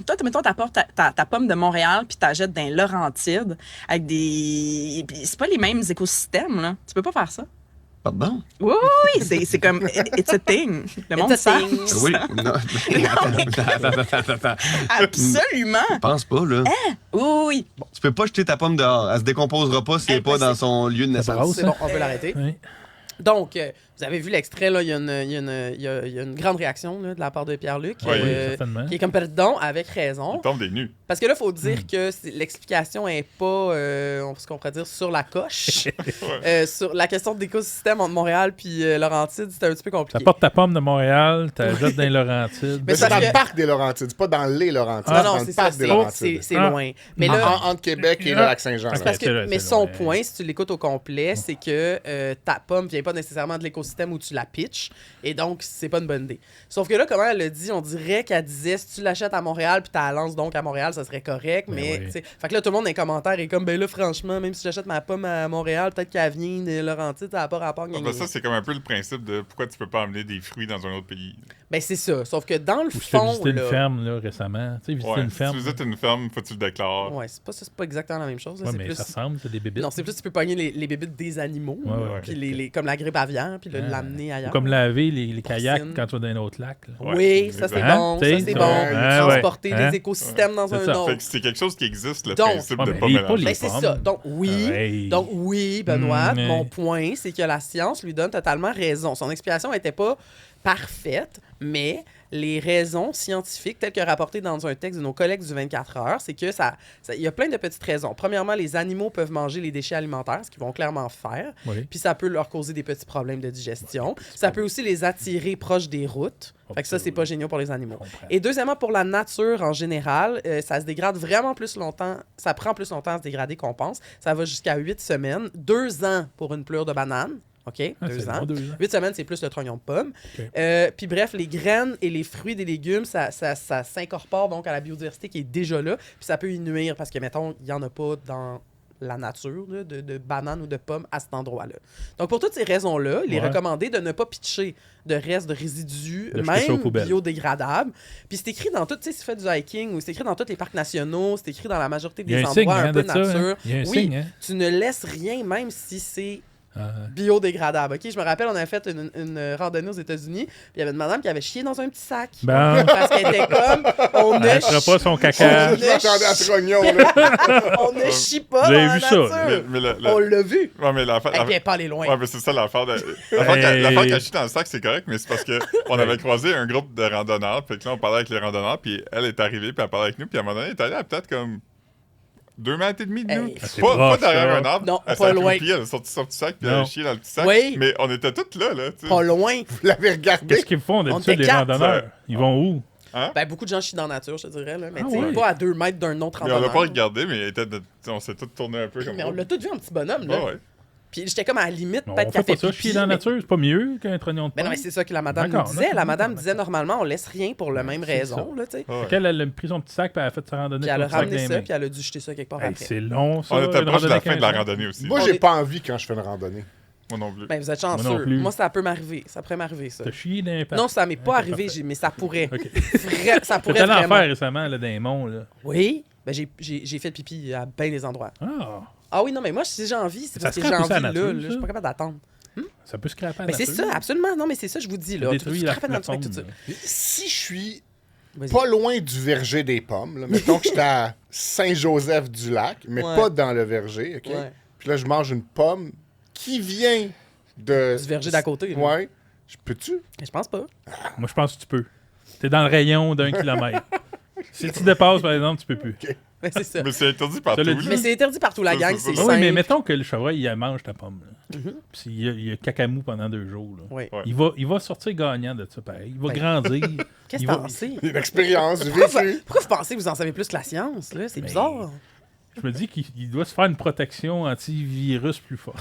Toi, mettons, t'apportes ta pomme de Montréal puis t'as jettes dans les Laurentides avec des... C'est pas les mêmes écosystèmes, là. Tu peux pas faire ça. Pardon? Oui, c'est comme... It's a thing. Le monde sait. Oui, non. Absolument. Je pense pas, là. Oui. Bon, tu peux pas jeter ta pomme dehors. Elle se décomposera pas si elle n'est pas dans son lieu de naissance. C'est bon, on peut l'arrêter. Oui. Donc, vous avez vu l'extrait, là, il y a une grande réaction là, de la part de Pierre-Luc, oui, certainement. qui est comme perdant, avec raison. Il tombe des nues. Parce que là, il faut dire que l'explication n'est pas, ce qu'on pourrait dire, sur la coche. Sur la question d'écosystème entre Montréal et Laurentides, c'était un petit peu compliqué. T'apportes ta pomme de Montréal, tu la jettes dans les Laurentides. Mais c'est dans le parc des Laurentides, c'est pas dans les Laurentides. Non, c'est ça, c'est loin. Mais là, entre Québec et le Lac-Saint-Jean. Mais son point, si tu l'écoutes au complet, c'est que ta pomme vient pas nécessairement de l'écosystème où tu la pitches, et donc c'est pas une bonne idée. Sauf que là, comment elle le dit, on dirait qu'elle disait si tu l'achètes à Montréal puis tu la lances donc à Montréal, ça serait correct, mais fait que là tout le monde dans les commentaires est comme ben là franchement, même si j'achète ma pomme à Montréal, peut-être qu'elle vient de Laurentides, ça n'a pas rapport. Ça c'est comme un peu le principe de pourquoi tu peux pas amener des fruits dans un autre pays. Ben c'est ça, sauf que dans le fond, fond, tu as visité une ferme là récemment, tu sais visiter une ferme. Si tu visites une ferme, faut que tu le déclares. Ouais, c'est pas exactement la même chose, ouais, c'est mais plus... ça ressemble, c'est des bébites. Non, c'est plus tu peux pogner les bébites des animaux, puis comme la grippe aviaire, puis l'amener ailleurs. Comme laver les kayaks quand tu vas dans un autre lac. Oui, ça c'est bon, ça c'est bon. Transporter des écosystèmes dans un autre. C'est quelque chose qui existe, le principe de pas mélanger. Ben c'est ça. Donc oui, Benoît, mon point, c'est que la science lui donne totalement raison. Son explication n'était pas parfaite, mais les raisons scientifiques, telles que rapportées dans un texte de nos collègues du 24 heures, c'est que il y a plein de petites raisons. Premièrement, les animaux peuvent manger les déchets alimentaires, ce qu'ils vont clairement faire. Oui. Puis ça peut leur causer des petits problèmes de digestion. Ça peut aussi les attirer proches des routes. Fait que ça, c'est pas génial pour les animaux. Et deuxièmement, pour la nature en général, ça se dégrade vraiment plus longtemps. Ça prend plus longtemps à se dégrader qu'on pense. Ça va jusqu'à 8 semaines. 2 ans pour une pleure de banane. OK? 2 ans. 8 semaines, c'est plus le trognon de pomme. Okay. Puis bref, les graines et les fruits des légumes, ça s'incorpore donc à la biodiversité qui est déjà là. Puis ça peut y nuire parce que, mettons, il n'y en a pas dans la nature là, de bananes ou de pommes à cet endroit-là. Donc, pour toutes ces raisons-là, il est recommandé de ne pas pitcher de restes de résidus, même biodégradables. Puis c'est écrit dans tout, tu sais, si tu fais du hiking ou c'est écrit dans tous les parcs nationaux, c'est écrit dans la majorité des endroits un peu nature. Il y a un oui, signe, hein? tu ne laisses rien, même si c'est biodégradable. OK, je me rappelle, on avait fait une randonnée aux États-Unis, puis il y avait une madame qui avait chié dans un petit sac. Bon. Parce qu'elle était comme, on ne chie pas son caca. Je m'attendais à trognon, là. on ne chie pas Vous dans avez la vu ça? nature. Mais On l'a vu. Ouais, mais l'affaire... Elle vient pas aller loin. Ouais, mais c'est ça l'affaire. L'affaire qu'elle chie dans le sac, c'est correct, mais c'est parce qu'on avait croisé un groupe de randonneurs, puis là, on parlait avec les randonneurs, puis elle est arrivée, puis elle parlait avec nous, puis à un moment donné, elle est allée à peut-être comme 2 mètres et demi de nous. Pas derrière un arbre. Non, elle pas loin. Elle a sorti son petit sac, puis elle a chié dans le petit sac. Oui. Mais on était toutes là, tu sais. Pas loin. Vous l'avez regardé? Qu'est-ce qu'ils font d'habitude, était les 4. randonneurs? Ils vont où? Hein? Ben, beaucoup de gens chient dans la nature, je te dirais. Là. Mais Ah tu sais, oui. pas à 2 mètres d'un autre Mais on randonneur. l'a pas regardé, mais on s'est tous tournés un peu comme Mais ça. on l'a tous vu, un petit bonhomme. Là. Ouais. Puis j'étais comme à la limite, On peut-être fait qu'elle pas ça, pipi, chier dans la mais- nature, c'est pas mieux qu'un trognon de Mais non, pomme. mais c'est ça que la madame nous D'accord, disait. La d'accord, madame d'accord. disait normalement, on laisse rien pour la même c'est raison, là, tu sais. Ouais. Elle a pris son petit sac, puis elle a fait sa randonnée. Puis elle a avec son sac ramené dans les ça, mains. puis elle a dû jeter ça quelque part Hey, après. c'est long, ça. On était une proche de la randonnée fin de la 15 ans. randonnée aussi. Moi, On j'ai est- pas envie quand je fais une randonnée. Moi non plus. Ben, vous êtes Moi non chanceux. plus. Moi, ça peut m'arriver. Ça pourrait m'arriver, ça. T'as chié dans les pattes. Non, ça m'est pas Ok, arrivé, parfait. mais ça pourrait. OK. Ça pourrait T'es allé en vraiment. faire récemment, là, dans les monts, là. Oui. Ben, j'ai fait pipi à bien des endroits. Ah, Ah oui, non, mais moi, si j'ai envie, c'est Ça parce que se j'ai crée envie aussi à là. la nature, Je suis ça. pas capable d'attendre. ça peut se scraper à Mais la c'est nature. ça, absolument. Non, mais c'est ça, je vous dis, là. Ça Tu détruit scrapes la nature avec tout faune. ça. Si je suis Vas-y. pas loin du verger des pommes, là, mettons que j'étais à Saint-Joseph-du-Lac, mais Ouais. pas dans le verger, OK? Ouais. Puis là, je mange une pomme qui vient de... Du verger d'à côté, là. Ouais. Peux-tu? Mais je pense pas. Moi, je pense que tu peux. T'es dans le rayon d'1 kilomètre. Si tu dépasses, par exemple, tu peux plus. Mais c'est ça. Mais c'est interdit partout. Ça le dit. là. Mais c'est interdit partout, la Ça, gang. c'est C'est ça. Oui, mais simple. mettons que le chevreuil, il mange ta pomme. Là. Mhm. Puis il y a cacamou pendant 2 jours. Là. Oui. Ouais. Il va sortir gagnant de ça, pareil. Il va Ben, grandir. Qu'est-ce Il que va- t'en sais? Une expérience, du Pourquoi, vécu. pourquoi vous pensez que vous en savez plus que la science, là? C'est Mais- bizarre. Je me dis qu'il doit se faire une protection antivirus plus forte.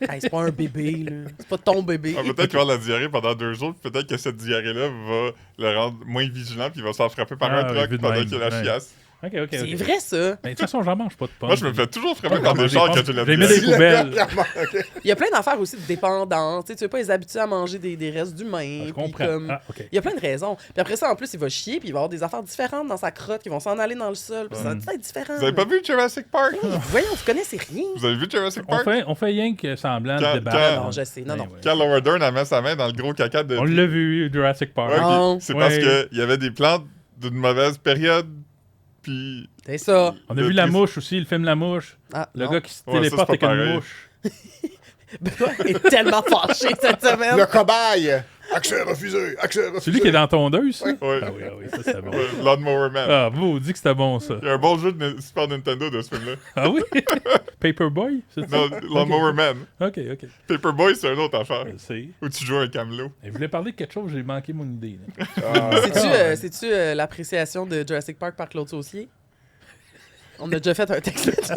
Hey, c'est pas un bébé, là. C'est pas ton bébé. Ah, peut-être qu'il va avoir la diarrhée pendant 2 jours, puis peut-être que cette diarrhée-là va le rendre moins vigilant, puis il va se faire frapper par Ah, un truck vu de pendant même, qu'il a la ouais. chiasse. OK. C'est vrai, ça. Mais de toute façon, j'en mange pas de pommes. Moi, je me fais toujours frapper Pas par comme des des chars pommes. quand j'ai la J'ai mis diarrhée. des poubelles. Clairement, OK. Il y a plein d'affaires aussi de dépendance. Tu sais, tu veux pas les habituer à manger des restes d'humains. Ah, je puis comprends. comme- Ah, OK. Il y a plein de raisons. Puis après ça, en plus, il va chier, puis il va avoir des affaires différentes dans sa crotte qui vont s'en aller dans le sol. Puis ça va tout être différent. Vous avez pas vu Jurassic Park? Voyons, vous connaissez rien. Vous avez vu Jurassic Park? On fait rien que semblant Quand- de débattre. quand- Non, je sais. Non, Ben non. ouais. Quand Laura Dern a mis sa main dans le gros caca de... On l'a vu, Jurassic Park. Ouais, puis Non. c'est Ouais. parce qu'il y avait des plantes d'une mauvaise période, puis... C'est ça. On a vu La Mouche aussi, le film La Mouche. Ah, Le non. gars qui se Ouais, ça, téléporte c'est pas avec une pareil. mouche. Benoît est tellement fâché cette semaine. Le cobaye. Accès refusé. Accès refusé. Celui qui est dans tondeuse, ça? Ouais. Ah oui, ça c'est bon. Lawnmower Man. Ah, vous, dit que c'était bon, ça. Il y a un bon jeu de Super Nintendo de ce film-là. Ah oui? Paperboy, c'est ça? Non, Lawnmower Man. OK. Paperboy, c'est une autre affaire. Je sais. Où tu joues un camelot. Je voulais parler de quelque chose, j'ai manqué mon idée. là. C'est-tu l'appréciation de Jurassic Park par Claude Saucier? On a déjà fait un texte là-dessus.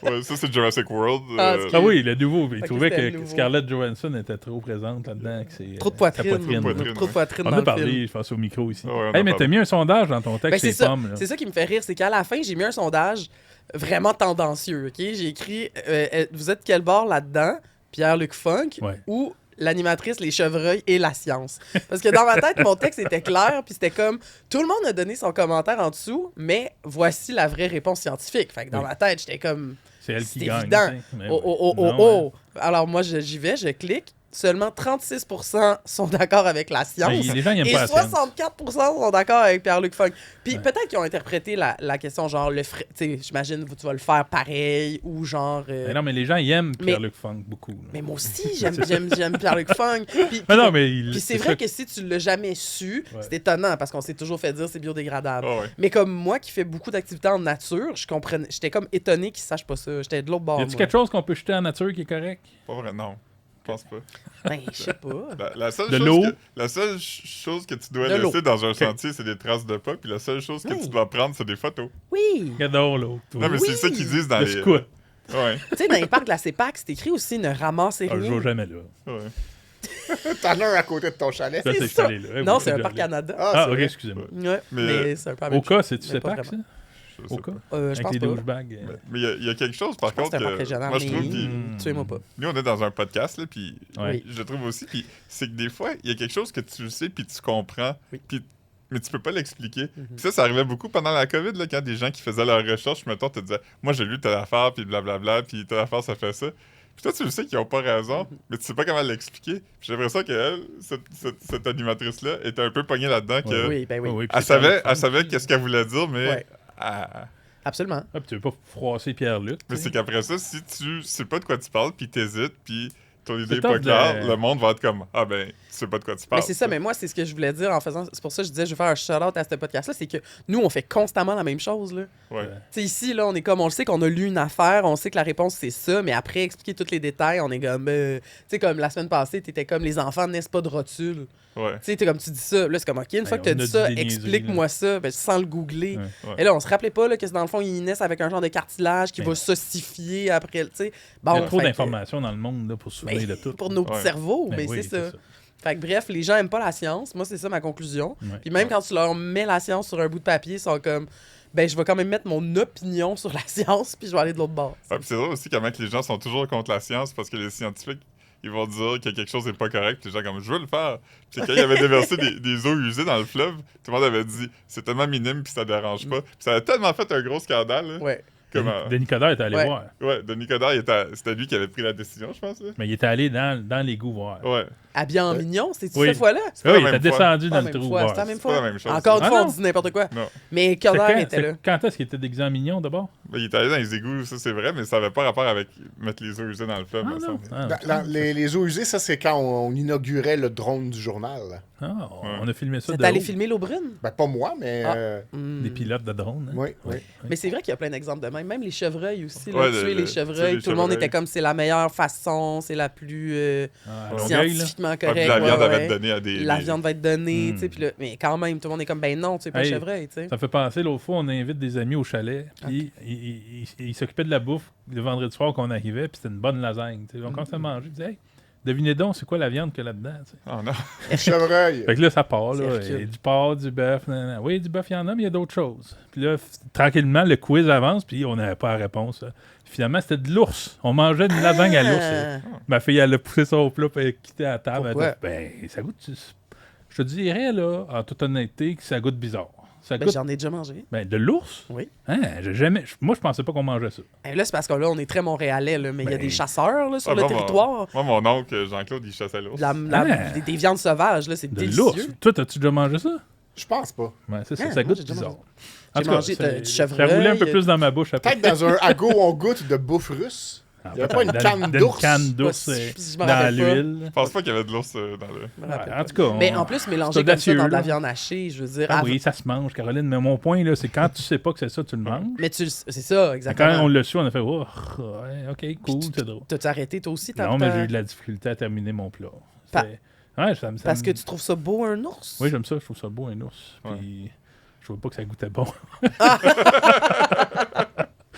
Ouais, ça, c'est Jurassic World. Ah, Ah oui, le nouveau. Il Ok, trouvait c'était le que nouveau. Scarlett Johansson était trop présente là-dedans. avec Trop de sa poitrine. Poitrine, Trop de poitrine On dans a le film. parlé, je pense, au micro ici. Ah ouais, on a Hey, mais parlé. t'as mis un sondage dans ton Ben, texte, c'est c'est ça. pommes. là. C'est ça qui me fait rire, c'est qu'à la fin, j'ai mis un sondage vraiment tendancieux, OK? J'ai écrit vous êtes quel bord là-dedans? Pierre-Luc Funk Ouais. ou l'animatrice, les chevreuils et la science? Parce que dans ma tête, mon texte était clair, puis c'était comme tout le monde a donné son commentaire en dessous, mais voici la vraie réponse scientifique. Fait que dans Oui. ma tête, j'étais comme C'est elle qui c'est gagne. évident. tu sais. Mais oh, ouais. oh, oh, oh, Non, oh. Alors moi, j'y vais, je clique. seulement 36% sont d'accord avec la science. Mais les gens, ils aiment Et pas la science. 64% sont d'accord avec Pierre-Luc Funk. Puis peut-être qu'ils ont interprété la question genre, tu sais, j'imagine tu vas le faire pareil ou genre... Mais non, mais les gens, ils aiment mais- Pierre-Luc Funk beaucoup. là. Mais moi aussi, j'aime Pierre-Luc Funk. Puis Mais non, mais il- puis c'est c'est vrai ça que si tu l'as jamais su, Ouais. c'est étonnant parce qu'on s'est toujours fait dire c'est biodégradable. Ah ouais. Mais comme moi qui fais beaucoup d'activités en nature, j'étais comme étonné qu'ils sachent pas ça. J'étais de l'autre bord. Y a-tu moi. quelque chose qu'on peut jeter en nature qui est correct? Pas vrai, non. Je pense pas. Ben, je sais pas. La seule De chose l'eau? la seule chose que tu dois De l'eau. laisser dans un sentier, c'est des traces de pas. Puis la seule chose que Oui. tu dois prendre, c'est des photos. Oui. J'adore l'autre. toi. Non, mais Oui. c'est ça qu'ils disent dans Le les. scout. Ouais, Tu sais, dans les parcs de la CEPAC, c'est écrit aussi ne ramassez Ah, je rien. vais jamais là. ouais. T'en as un à côté de ton chalet. Ça, C'est c'est ça. allé là. Non, Oui, c'est un déjà parc allé. Canada. Ah, c'est ok, vrai. excusez-moi. Ouais, mais c'est un peu la Au même cas, chose. c'est-tu Mais ce pas pack, ça? vraiment. Je sais Au pas. cas? Je Avec pense les pas. douchebags. Mais il y a quelque chose, par Je pense contre, que c'est un parc régional, moi, je trouve mais qu'il... tuez-moi pas. Nous, on est dans un podcast, là, puis Ouais. je trouve aussi, puis c'est que des fois, il y a quelque chose que tu sais, puis tu comprends, Oui. puis mais tu peux pas l'expliquer. Puis ça arrivait beaucoup pendant la COVID, là, quand des gens qui faisaient leurs recherches, mettons, te disaient « Moi, j'ai lu telle affaire, puis blablabla, puis telle affaire, ça fait ça. » Puis toi, tu le sais qu'ils ont pas raison, mais tu sais pas comment l'expliquer. Puis j'ai l'impression qu'elle, cette animatrice-là, était un peu pognée là-dedans, que Oui, ben oui. Oui, puis elle c'est Pierre-Luc Funk. savait qu'est-ce qu'elle voulait dire, mais... Ouais. elle- Absolument. Ah, puis tu veux pas froisser Pierre-Luc. Mais tu sais. c'est qu'après ça, si tu sais pas de quoi tu parles, puis t'hésites, puis ton idée est tough pas claire, de- le monde va être comme « Ah ben, tu sais pas de quoi tu parles. » Mais c'est ça, mais moi, c'est ce que je voulais dire en faisant. C'est pour ça que je disais, je vais faire un shout-out à ce podcast-là. C'est que nous, on fait constamment la même chose, là. Ouais. Tu sais, ici, là, on est comme, on le sait qu'on a lu une affaire, on sait que la réponse c'est ça, mais après expliquer tous les détails, on est comme, tu sais, comme la semaine passée, t'étais comme, les enfants naissent pas de rotules. Ouais. Tu sais, t'es comme tu dis ça, là, c'est comme, ok, une fois que t'as on a dit ça, dit des explique-moi ça, ben, sans le googler. Ouais. Ouais. Et là, on se rappelait pas là, que dans le fond, ils naissent avec un genre de cartilage qui Mais- va s'ossifier après, tu sais. Il Bon, y a trop fait que- d'informations dans le monde là, pour se souvenir ben, de tout. pour nos petits Ouais. cerveaux, Ben mais oui, c'est ça. Fait que bref, les gens aiment pas la science. Moi, c'est ça ma conclusion. Ouais. Puis même quand tu leur mets la science sur un bout de papier, ils sont comme, ben, je vais quand même mettre mon opinion sur la science, puis je vais aller de l'autre bord. Ah, puis c'est vrai aussi comment que les gens sont toujours contre la science parce que les scientifiques, ils vont dire que quelque chose n'est pas correct, puis les gens comme je veux le faire. Puis quand il y avait déversé des eaux usées dans le fleuve, tout le monde avait dit c'est tellement minime puis ça dérange pas. Puis ça a tellement fait un gros scandale. Là, Ouais. comment... Denis Coderre est allé Ouais. voir. Ouais, Denis Coderre, c'était lui qui avait pris la décision, je pense. Là. Mais il est allé dans l'égout voir. Ouais. Habillé en mignon, c'est-tu Oui. cette fois-là? C'est pas Oui, la il même était fois. descendu Pas dans la le même trou fois, voir. c'est la même C'est pas fois. la même chose. Encore une Ah fois, on non. dit n'importe quoi. Non. Mais C'est Coderre était là. quand est-ce qu'il était déguisé en mignon d'abord? Ben, il était allé dans les égouts, ça c'est vrai, mais ça avait pas rapport avec mettre les eaux usées dans le fleuve, me Ah, non. semble. Ah, Les eaux usées, ça, c'est quand on inaugurait le drone du journal. ah, on a filmé ça T'es de allé haut. filmer l'eau brune? Ben, pas moi, mais... Ah. Hmm. Des pilotes de drone. Hein? Oui, oui. Mais c'est vrai qu'il y a plein d'exemples de même. Même les chevreuils aussi. Là, Ouais, tuer les tuer chevreuils. les Tout le monde chevreuils. était comme c'est la meilleure façon, c'est la plus Ah, à Longueuil, là. scientifiquement Ah, puis correcte. la viande ouais, avait ouais. été donnée à des... La des- viande va être donnée, Hmm. tu sais, puis là, mais quand même, tout le monde est comme, ben non, tu sais, pas Hey, chevreuil, tu sais. Ça me fait penser, l'autre fois, on invite des amis au chalet, puis ils s'occupaient de la bouffe le vendredi soir qu'on arrivait, puis c'était une bonne lasagne. Tu sais. On commençait à manger, ils disaient, hey, devinez donc, c'est quoi la viande qu'il y a là-dedans? Tu sais. Oh non. Chevreuil. Fait que là, ça part, là. C'est recul. Et du porc, du bœuf. Nanana. Oui, du bœuf, il y en a, mais il y a d'autres choses. Puis là, tranquillement, le quiz avance, puis on n'avait pas la réponse. Là. Finalement, c'était de l'ours. On mangeait une lasagne à l'ours. Ah! Ma fille, elle a poussé ça au plat, puis elle a quitté la table. Elle Pourquoi? a dit, ben, ça goûte. Je te dirais, là, en toute honnêteté, que ça goûte bizarre. Ça Ben, goûte. j'en ai déjà mangé. Ben, de l'ours? Oui. Hein, j'ai jamais. Moi, je pensais pas qu'on mangeait ça. Et là, c'est parce que là, on est très montréalais, là, mais il y a Ben, des chasseurs là, sur Ah, le moi, territoire. Moi, mon oncle Jean-Claude, il chassait l'ours. Des viandes sauvages, là, c'est De l'ours. délicieux. Toi, as-tu déjà mangé ça? Je pense pas. Ouais, c'est ça. Ah, ça moi, goûte j'ai déjà bizarre. mangé. En J'ai tout cas, mangé c'est- du ça chevreuil. roulait un peu plus dans ma bouche après. Peut-être dans un ago, on goûte de bouffe russe. Ah, Il y a peut-être. pas une canne Dans d'ours. Une canne d'ours Pas si- je m'en dans rappelle pas. l'huile. Je pense pas qu'il y avait de l'ours dans le... Je me Ouais, rappelle en pas. tout cas, Mais en plus, mélanger c'est comme ça dans de la audacieux, là. viande hachée, je veux dire. Ah avant- oui, ça se mange, Caroline. Mais mon point, là, c'est quand tu sais pas que c'est ça, tu le manges. Mais c'est ça, Mais exactement. quand on l'a su, on a fait, oh, ouais, ok, cool, c'est drôle. T'as-tu arrêté toi aussi? Non, mais j'ai eu de la difficulté à terminer mon plat. Pa- C'est- Ouais, ça Parce me- que tu trouves ça beau, un ours? Oui, j'aime ça, je trouve ça beau, un ours. Ouais. Puis je trouvais pas que ça goûtait bon.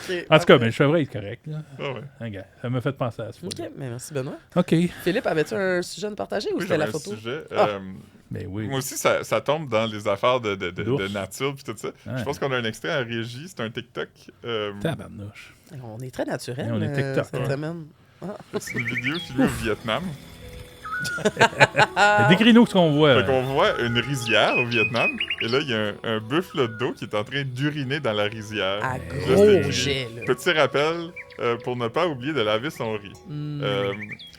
Ok, En tout cas, ben, le chevreuil est correct. Là. Ah ouais. Regarde, ça m'a fait penser à ça. Ok, mais merci Benoît. OK. Philippe, avais-tu un sujet à nous partager ou Oui, c'était la j'avais un photo? sujet. Ah. Ben oui. Moi aussi, ça tombe dans les affaires de D'ours. nature puis tout ça. Ouais. Je pense qu'on a un extrait en régie, c'est un TikTok. Tabarnouche. On est très naturel On est TikTok, cette ouais. semaine. C'est une vidéo filmée au Vietnam. Décris-nous ce qu'on voit. Fait qu'on voit une rizière au Vietnam, et là, il y a un buffle d'eau qui est en train d'uriner dans la rizière. À Là, c'est gros écrit, jet, là. Petit rappel, pour ne pas oublier de laver son riz. Mm.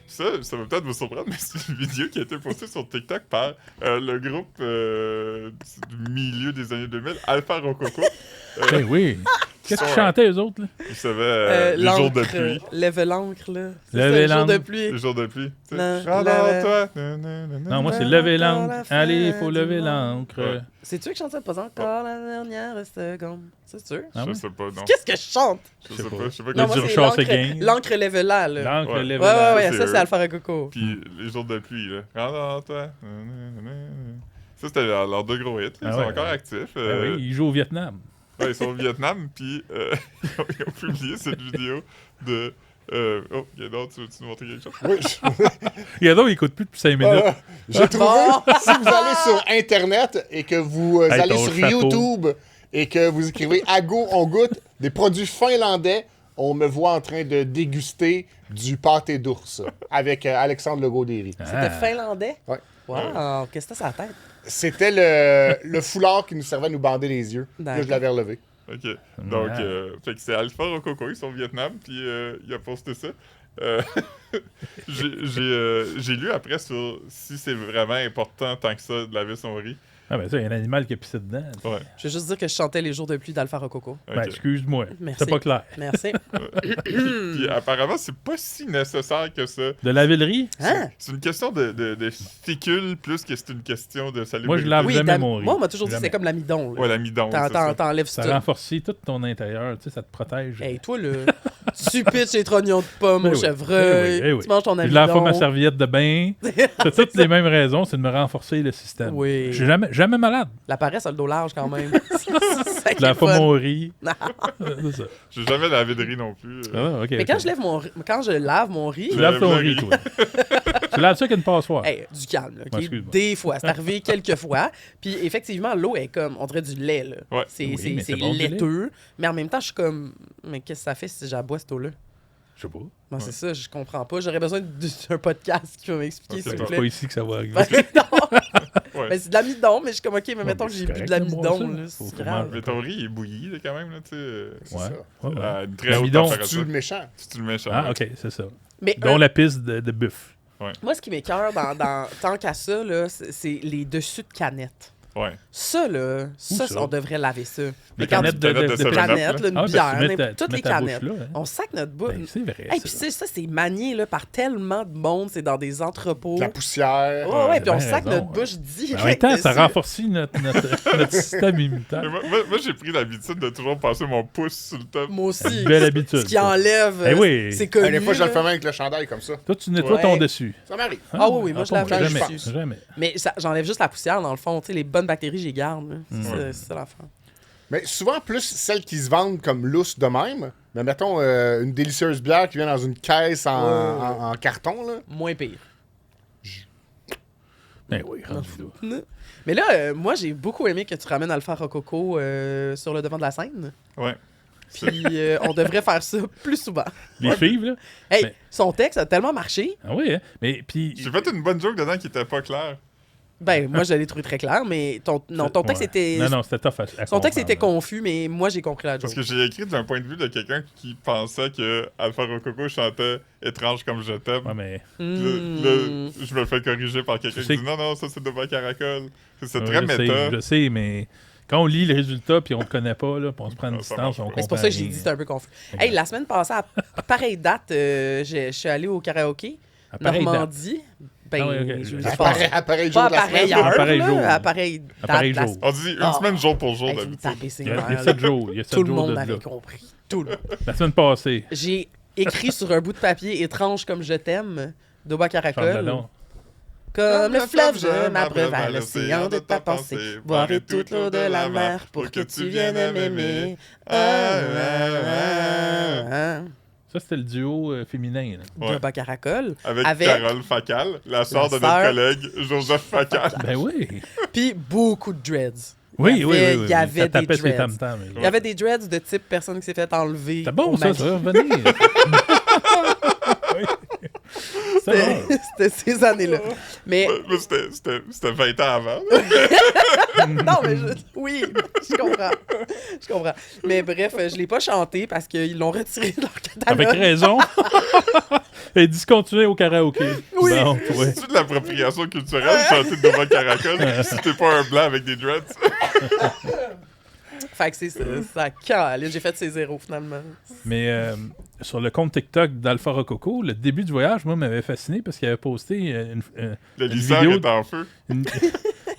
Ça va peut-être vous surprendre, mais c'est une vidéo qui a été postée sur TikTok par le groupe du milieu des années 2000, Alpha Rococo. Ben oui. Qu'est-ce qu'ils sont, chantaient, eux autres, là? Vous savez, les jours de pluie. Lève l'encre, là. C'est Lève ça, les jours l'encre. de pluie. Les jours de pluie. Tu sais, Non, Chaleur-toi. Non, moi, c'est lever Encore l'encre. la Allez, il fin faut du lever monde. l'encre. Ouais. C'est-tu que je chantais pas encore la dernière seconde? C'est sûr? Ah Je oui? sais pas, non. Qu'est-ce que je chante? Je sais pas, je sais pas Le Non, comment moi, dur c'est chasse l'encre, gain. l'encre lève là, là. L'encre, Ouais. lève Ouais, ouais, l'encre. ouais, c'est ça, eux. c'est Alpha Rococo. Puis les jours de pluie, là. Chaleur-toi. Ça, c'était leurs deux gros hits. Ils Ah sont ouais, encore ouais. actifs. Ben oui, ils jouent au Vietnam. Ouais, ils sont au Vietnam, puis ils ont publié cette vidéo de... oh, Guédon, tu veux-tu nous montrer quelque chose? Oui, Regarde, il écoute plus depuis 5 minutes. j'ai trouvé, si vous allez sur Internet et que vous Hey, allez ton sur chapeau. YouTube et que vous écrivez « Ago, on goûte des produits finlandais », on me voit en train de déguster du pâté d'ours avec Alexandre Legault-Derry. Ah. C'était finlandais? Ouais. Wow, qu'est-ce que t'as sur la tête? C'était le foulard qui nous servait à nous bander les yeux. Là, je l'avais relevé. OK. Donc, Ouais. fait que c'est Alpha Rococo, ils sont au Vietnam, puis il a posté ça. J'ai lu après sur si c'est vraiment important tant que ça de laver son riz. Ah, ben ça, il y a un animal qui a pissé dedans. Ouais. Je veux juste dire que je chantais les jours de pluie d'Alpha Rococo. OK. Ben, excuse-moi. Merci. C'est pas clair. Merci. Puis apparemment, c'est pas si nécessaire que ça. De laver le riz? Hein? C'est une question de fécule plus que c'est une question de salubrité. Moi, je lave Oui, jamais mon riz. moi, on m'a toujours dit que Jamais. c'est comme l'amidon. là. Ouais, l'amidon, c'est ça. T'enlèves Ça ça. renforce tout ton intérieur, tu sais, ça te protège. Hey, toi, là, tu pitches les trognons de pommes Ben au oui, chevreuil, ben oui, ben oui. tu manges ton Je lave pas ma amidon. serviette de bain. C'est toutes les mêmes raisons, c'est de me renforcer le système. Oui. Je suis jamais malade. La paresse a le dos large quand même. Je lave pas mon riz. C'est ça. J'ai jamais lavé de riz non plus. Ah, ok, Mais ok. quand je lave mon riz, Tu laves ton le riz, riz. toi. Tu laves ça avec une passoire. hey, du calme, là, ok? Ouais, excuse-moi. Des fois, c'est arrivé quelques fois. Puis effectivement, l'eau est comme, on dirait du lait, là. Ouais. C'est Oui, mais c'est c'est bon, du lait. laiteux, mais en même temps, je suis comme, mais qu'est-ce que ça fait si j'aboie cette eau-là? Je sais pas. Moi, c'est ça, je comprends pas. J'aurais besoin d'un podcast qui va m'expliquer, Ok, s'il vous bon. C'est plaît. pas ici que ça va arriver. Ben, non. Ouais. Ben, c'est de l'amidon, mais je suis comme, ok, mais mettons mais que c'est j'ai bu correct, de là, l'amidon, moi, là, ça. c'est Faut grave. Mais ton riz il est bouilli là, quand même, là, tu sais. C'est Ouais. ça. Ouais, ouais. À une très haute L'amidon, Tu température. le méchant. Tu le méchant. Ah, ok, c'est ça. Mais Dont la piste de bœuf. moi, ce qui m'écoeure tant qu'à ça, là, c'est les dessus de canettes. Ouais. Ça, là, ça, ça? on devrait laver ça. Les quand canettes tu- de canettes de pétanque. canettes, là, une Ah, bière, parce que tu mets ta- toutes tu mets les ta bouche canettes. là, hein. On sac notre bouche. Ben, c'est vrai. Hey, puis ça, c'est manié là, par tellement de monde, c'est dans des entrepôts. De la poussière. Ouais, ouais, puis on bien sac raison, notre ouais. bouche direct. En même temps, ça dessus. renforce notre système immunitaire. Mais moi, j'ai pris l'habitude de toujours passer mon pouce sur le top. Moi aussi. Une belle habitude, Ce qui ça. enlève, Eh oui. c'est connu. Des fois, je le là. fais même avec le chandail comme ça. Toi, tu nettoies Ouais. ton dessus. Ça m'arrive. Ah oui, oui, moi, je lave pas moi, jamais jamais. dessus. Jamais. Mais j'enlève juste la poussière, dans le fond. Tu sais, les bonnes bactéries, j'y garde. là. Mm. C'est ça l'affaire. Mais souvent, plus celles qui se vendent comme lousses de même. Mais mettons, une délicieuse bière qui vient dans une caisse en carton, là. Moins pire. Ben oui, rendu là. Mais là, moi, j'ai beaucoup aimé que tu ramènes Alpha Rococo sur le devant de la scène. Ouais. Puis on devrait faire ça plus souvent. Les filles, là. Hey, Mais- son texte a tellement marché. Ah oui, hein. Mais puis. J'ai fait une bonne joke dedans qui était pas claire. Ben, moi, je l'ai trouvé très clair, mais ton texte Ouais. était. Non, non, c'était tough à Son texte comprendre, était là. confus, mais moi, j'ai compris la Parce joke. que j'ai écrit d'un point de vue de quelqu'un qui pensait que Alpha Rococo chantait Étrange comme je t'aime. Ouais, mais. Puis Hmm. là, je me fais corriger par quelqu'un Tu qui sais dit non, non, ça c'est de bas caracol. C'est Ouais, très méta. Je sais, mais. Quand on lit le résultat puis on le connaît pas, là, puis on se prend une Ça distance, marche on pas. comprend. Mais c'est pour ça que j'ai rien. dit c'était un peu confus. Hey, la semaine passée, à pareille date, je suis allé au karaoké, À pareille Normandie. Ben, Ah oui, ok. je veux À dire, Appareil jour pas à de la pareille semaine. heure, pareil là, jour. à pareille date. À pareil de la jour. On dit une Ah. semaine jour pour jour Hey, vous me d'habitude. tapez ses Il y a nerfs, 7 là. jours. Il y a 7 Tout le jours monde de avait là. compris. Tout le monde. La semaine passée. J'ai écrit sur un bout de papier étrange comme je t'aime, d'Oba Caracol. Chante-le-donc. Comme le fleuve, je m'abreuve à l'océan de ta pensée. Boirai toute l'eau de la mer pour que tu viennes m'aimer. Ça, c'était le duo féminin. là. Ouais. D'Oba Caracol. Avec, Avec- Carole Facal, la sœur de sœur. notre collègue Joseph Facal. Ben oui. Puis beaucoup de dreads. Oui, Il y oui, avait- oui, oui. il y avait Ça des tapait ses dreads. tam-tams. Il y avait des dreads de type personne qui s'est fait enlever. C'est bon, au ça, maquis. ça va revenir. c'était ces années-là. Mais Mais c'était 20 ans avant. non, mais oui, je comprends. Mais bref, je l'ai pas chanté parce qu'ils l'ont retiré de leur catalogue. Avec raison. Et discontinué au karaoké. Oui. Bon, ouais. C'est de l'appropriation culturelle, chanter devant Caracol, si t'es pas un blanc avec des dreads. Fait que c'est ça calme. J'ai fait ses zéros finalement. Mais sur le compte TikTok d'Alpha Rococo, le début du voyage, moi, m'avait fasciné parce qu'il avait posté Le une lisseur vidéo est en feu.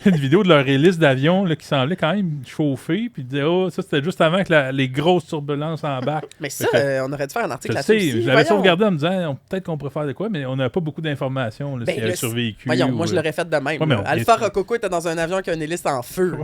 une vidéo de leur hélice d'avion là, qui semblait quand même chauffée. Puis il disait, oh, ça c'était juste avant que les grosses turbulences embarquent. Mais ça, Fait on aurait dû faire un Je article le là-dessus. sais, aussi. je l'avais Voyons. sauvegardé en me disant, peut-être qu'on pourrait faire de quoi, mais on n'a pas beaucoup d'informations là, Ben, s'il avait le- survécu. Voyons, moi ou, je l'aurais fait de même. Ouais, mais là. on- Alpha Rococo était dans un avion avec un hélice en feu.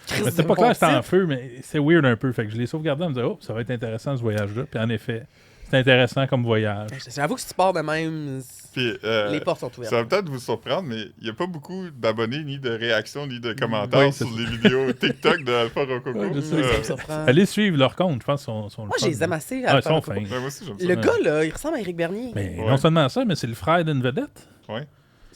Christ, Mais c'était de pas clair bon que c'était en site. feu, mais c'est weird un peu. Fait que je l'ai sauvegardé en me disant, oh, ça va être intéressant ce voyage-là. Puis en effet, c'est intéressant comme voyage. J'avoue que si tu pars de même, Puis, les portes sont ouvertes. ça va peut-être vous surprendre, mais il n'y a pas beaucoup d'abonnés, ni de réactions, ni de commentaires Oui, sur c'est les vidéos TikTok de Alpha Rococo. Ouais, je sais. Ça me surprend. Allez suivre leur compte, je pense, sont le Moi, fun, je les aime là. assez. Ah, ils Alpha sont Rococo. fins. Ouais, moi aussi, j'aime ça. Le gars, là, il ressemble à Éric Bernier. Mais Ouais. non seulement ça, mais c'est le frère d'une vedette.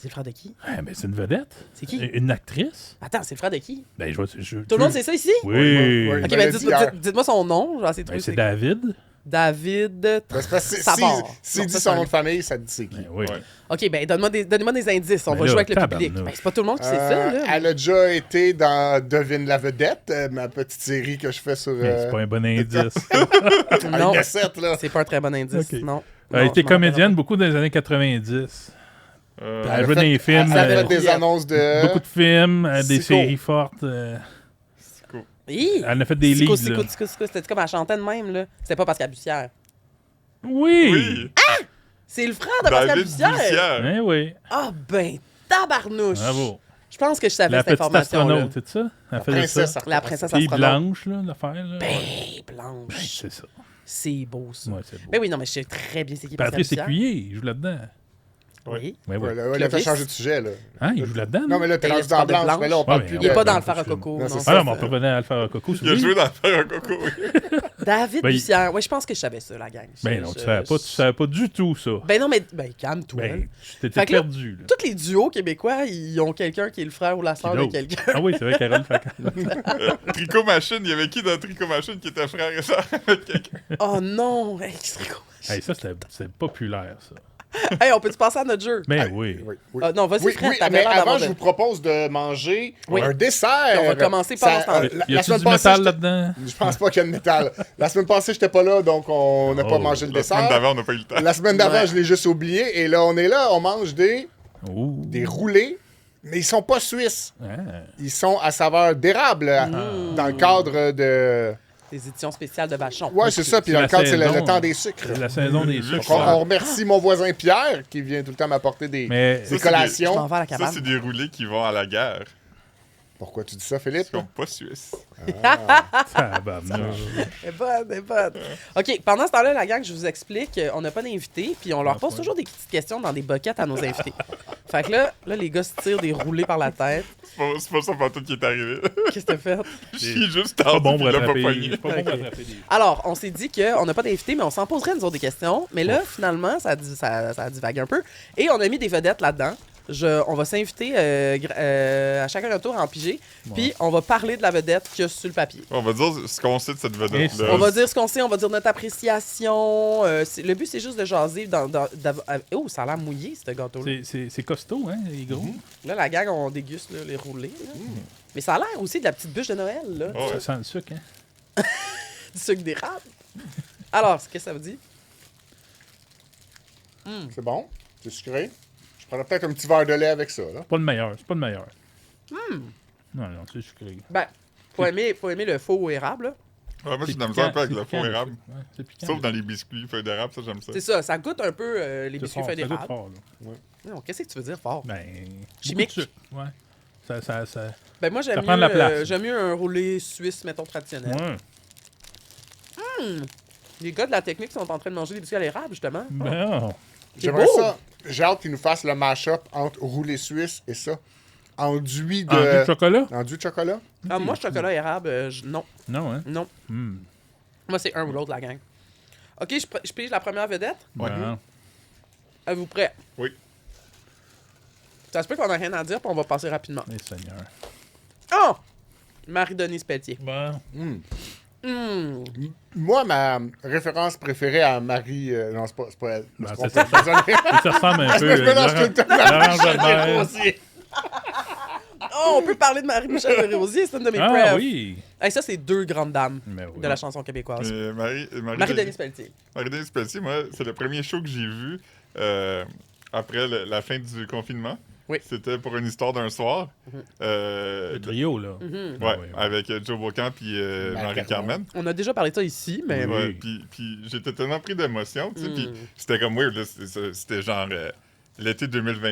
C'est le frère de qui? Ah, mais c'est une vedette. C'est qui? Une actrice. Attends, c'est le frère de qui? Ben, Tout le monde sait ça ici? Oui. Oui, Ok, me ben l'a dit hier. dites-moi son nom. Je vais essayer de Ben, trouver c'est c'est- David. David. Ben, c'est parce que Savard. s'il Non, dit ça, son c'est nom un- de famille, ça te dit c'est qui. Ben, oui. Ouais. Ok, ben donnez-moi des indices. On Ben va là, jouer avec le tabarnouche. public. Ben, c'est pas tout le monde qui sait ça, là. Elle a déjà été dans Devine la vedette, ma petite série que je fais sur. Mais c'est pas un bon indice. Non, Avec 7, là. c'est pas un très bon indice. Ok. Non. Elle a Non, été je m'en rappelle comédienne beaucoup dans les années 90. Elle a joué dans les films. Elle a fait euh, des annonces de. Beaucoup de films, des Psycho. séries fortes. C'est cool. pas. Hi! Elle a fait des Psycho, livres. Psycho, C'était comme elle chantait de même, là. C'était pas Pascal Bussière. Oui! Oui! C'est le frère de Pascal David Bussière! Bussière. Eh oui. Ah ben, tabarnouche! Bravo. Je pense que je savais La cette petite information-là. astronaute, c'est ça? Elle faisait Princesse ça. La princesse Fille astronaute. blanche, là, l'affaire. Là. Ben, Ben, blanche. c'est ça. C'est beau, ça. Ouais, c'est beau. Ben oui, non, mais je sais très bien c'est qui Pascal Patrice Bussière. Écuyer, il joue là-dedans. Oui. Ouais, ouais. Ouais, là, il a fait changer de sujet, là. Hein, il joue là-dedans? Non, mais là, t'es Ben, rendu tu dans parles de Blanche, Blanche. mais là, on parle Ouais, plus mais Il est de. pas dans Ouais, Alpha c'est Rococo. ça. non, C'est Ah ça. non, mais on peut revenir à Alpha Rococo. Il a joué dans Alpha Rococo, oui. David Ben, il- Bussière. Ouais, je pense que je savais ça, la gang. Ben non, tu savais pas du tout ça. Ben non, mais calme-toi. Ben, tu Fait t'étais que là, perdu. Là. Tous les duos québécois, ils ont quelqu'un qui est le frère ou la sœur de L'autre. quelqu'un. Ah oui, c'est vrai, Carole Facal. Tricot Machine, il y avait qui dans Tricot Machine qui était frère et sœur avec quelqu'un? Oh non! Hey, qui serait con. Hey, ça, c'était populaire, ça. Hey, on peut-tu passer à notre jeu? Ben oui. Oui, oui. Ah, non, vas-y, Oui, Fred, oui, t'avais mais l'air avant, d'avoir je de- vous propose de manger Oui. un dessert. On va commencer par Ça, l'instant. Y la a-tu semaine du passée, métal j'étais- là-dedans? Je pense pas qu'il y a de métal. La semaine passée, j'étais pas là, donc on n'a pas Oh. mangé le La semaine dessert. d'avant, on n'a pas eu le temps. La semaine d'avant, Ouais. je l'ai juste oublié. Et là, on est là, on mange des Ouh. roulés, mais ils sont pas suisses. Ah. Ils sont à saveur d'érable dans le cadre de... Des éditions spéciales de Vachon. Ouais, c'est ça. Puis C'est dans la le cadre, c'est le saison. temps des sucres. C'est la saison des Donc, sucres. on remercie mon voisin Pierre qui vient tout le temps m'apporter des Mais des Ça, c'est Je m'en collations. vais à la Ça, cabane. c'est des roulés qui vont à la guerre. Pourquoi tu dis ça, Ils Philippe? sont pas suisses. tabarnouche. Elle est bonne, elle est bonne. OK, pendant ce temps-là, la gang, je vous explique, on n'a pas d'invités, puis on leur pose toujours des petites questions dans des boquettes à nos invités. Fait que là, les gars se tirent des roulés par la tête. C'est pas ça pantoute qui est arrivé. Qu'est-ce que t'as fait? J'ai juste Pas tendu bon puis pour il l'a pas attraper. pogné. C'est pas bon pour Ok. attraper des. Alors, on s'est dit qu'on n'a pas d'invités, mais on s'en poserait nous autres des questions. Mais là, finalement, ça a divagué un peu. Et on a mis des vedettes là-dedans. On va s'inviter à chacun notre tour à en piger. Puis on va parler de la vedette qu'il y a sur le papier. On va dire ce qu'on sait de cette Et vedette-là. On va dire ce qu'on sait, on va dire notre appréciation. Le but, c'est juste de jaser. Oh, ça a l'air mouillé, ce gâteau-là. C'est costaud, hein, les gros. Là, la gang, on déguste là, les roulés. Là. Mais ça a l'air aussi de la petite bûche de Noël, là. Oh, ouais. Ça sent le sucre, hein. Du sucre d'érable. Alors, qu'est-ce que ça veut dire? C'est bon? C'est sucré? Je prendrais peut-être un petit verre de lait avec ça, là. Pas le meilleur, c'est pas le meilleur. Non, non, c'est sucré. Ben, faut aimer le faux érable, là. Ouais, moi, j'ai de la C'est misère un peu piquant, avec le c'est faux piquant, érable. ouais, c'est piquant. Sauf dans les biscuits feuilles d'érable, ça, j'aime ça. C'est ça, ça goûte un peu les C'est biscuits fort, feuilles ça goûte d'érable. fort, là. Non, qu'est-ce que tu veux dire fort? Ben, Chimique. beaucoup de sucre, ouais. Ça... Ben moi, ça j'aime prend de la place. j'aime mieux un roulé suisse, mettons, traditionnel. Ouais. Les gars de la technique sont en train de manger des biscuits à l'érable, justement. Ben, J'aimerais beau. ça. J'ai hâte qu'ils nous fassent le mash-up entre roulé suisse et ça. Enduit de... enduit de chocolat? Enduit de chocolat? Ah, moi, chocolat érable, non. Non, hein? Non. Hmm. Moi, c'est un ou l'autre, la gang. OK, je pige la première vedette. Ouais. Ben, Êtes-vous prêts? Oui. Ça se peut qu'on a rien à dire, puis on va passer rapidement. Mais Seigneur. Oh! Marie-Denise Pelletier. Bon. Moi, ma référence préférée à Marie... non, c'est pas elle. Je me Ben, trompe c'est pas, désolé. Ça ressemble un peu. Je mélange tout le temps. Laurent Jalbert. Oh, on peut parler de Marie-Michel Rosier, c'est une de mes Ah prefs. oui. Hey, ça, c'est deux grandes dames Mais oui. de la chanson québécoise. Marie-Denise Pelletier. Pelletier, moi, c'est le premier show que j'ai vu après la fin du confinement. Oui. C'était pour une histoire d'un soir. Le trio, là. Ouais, oui. avec Joe Bocan puis Marie-Carmen. On a déjà parlé de ça ici, mais... Oui. Ouais, puis j'étais tellement pris d'émotion, tu sais, puis c'était comme weird, là, c'était genre l'été 2020,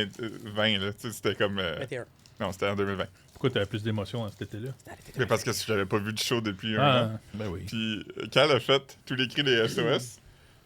là, tu sais, c'était comme... 21. non, c'était en 2020. Pourquoi tu avais plus d'émotion dans cet été-là? Mais parce que j'avais pas vu de show depuis un an. Ben oui. Puis quand elle a fait tous les cris des SOS,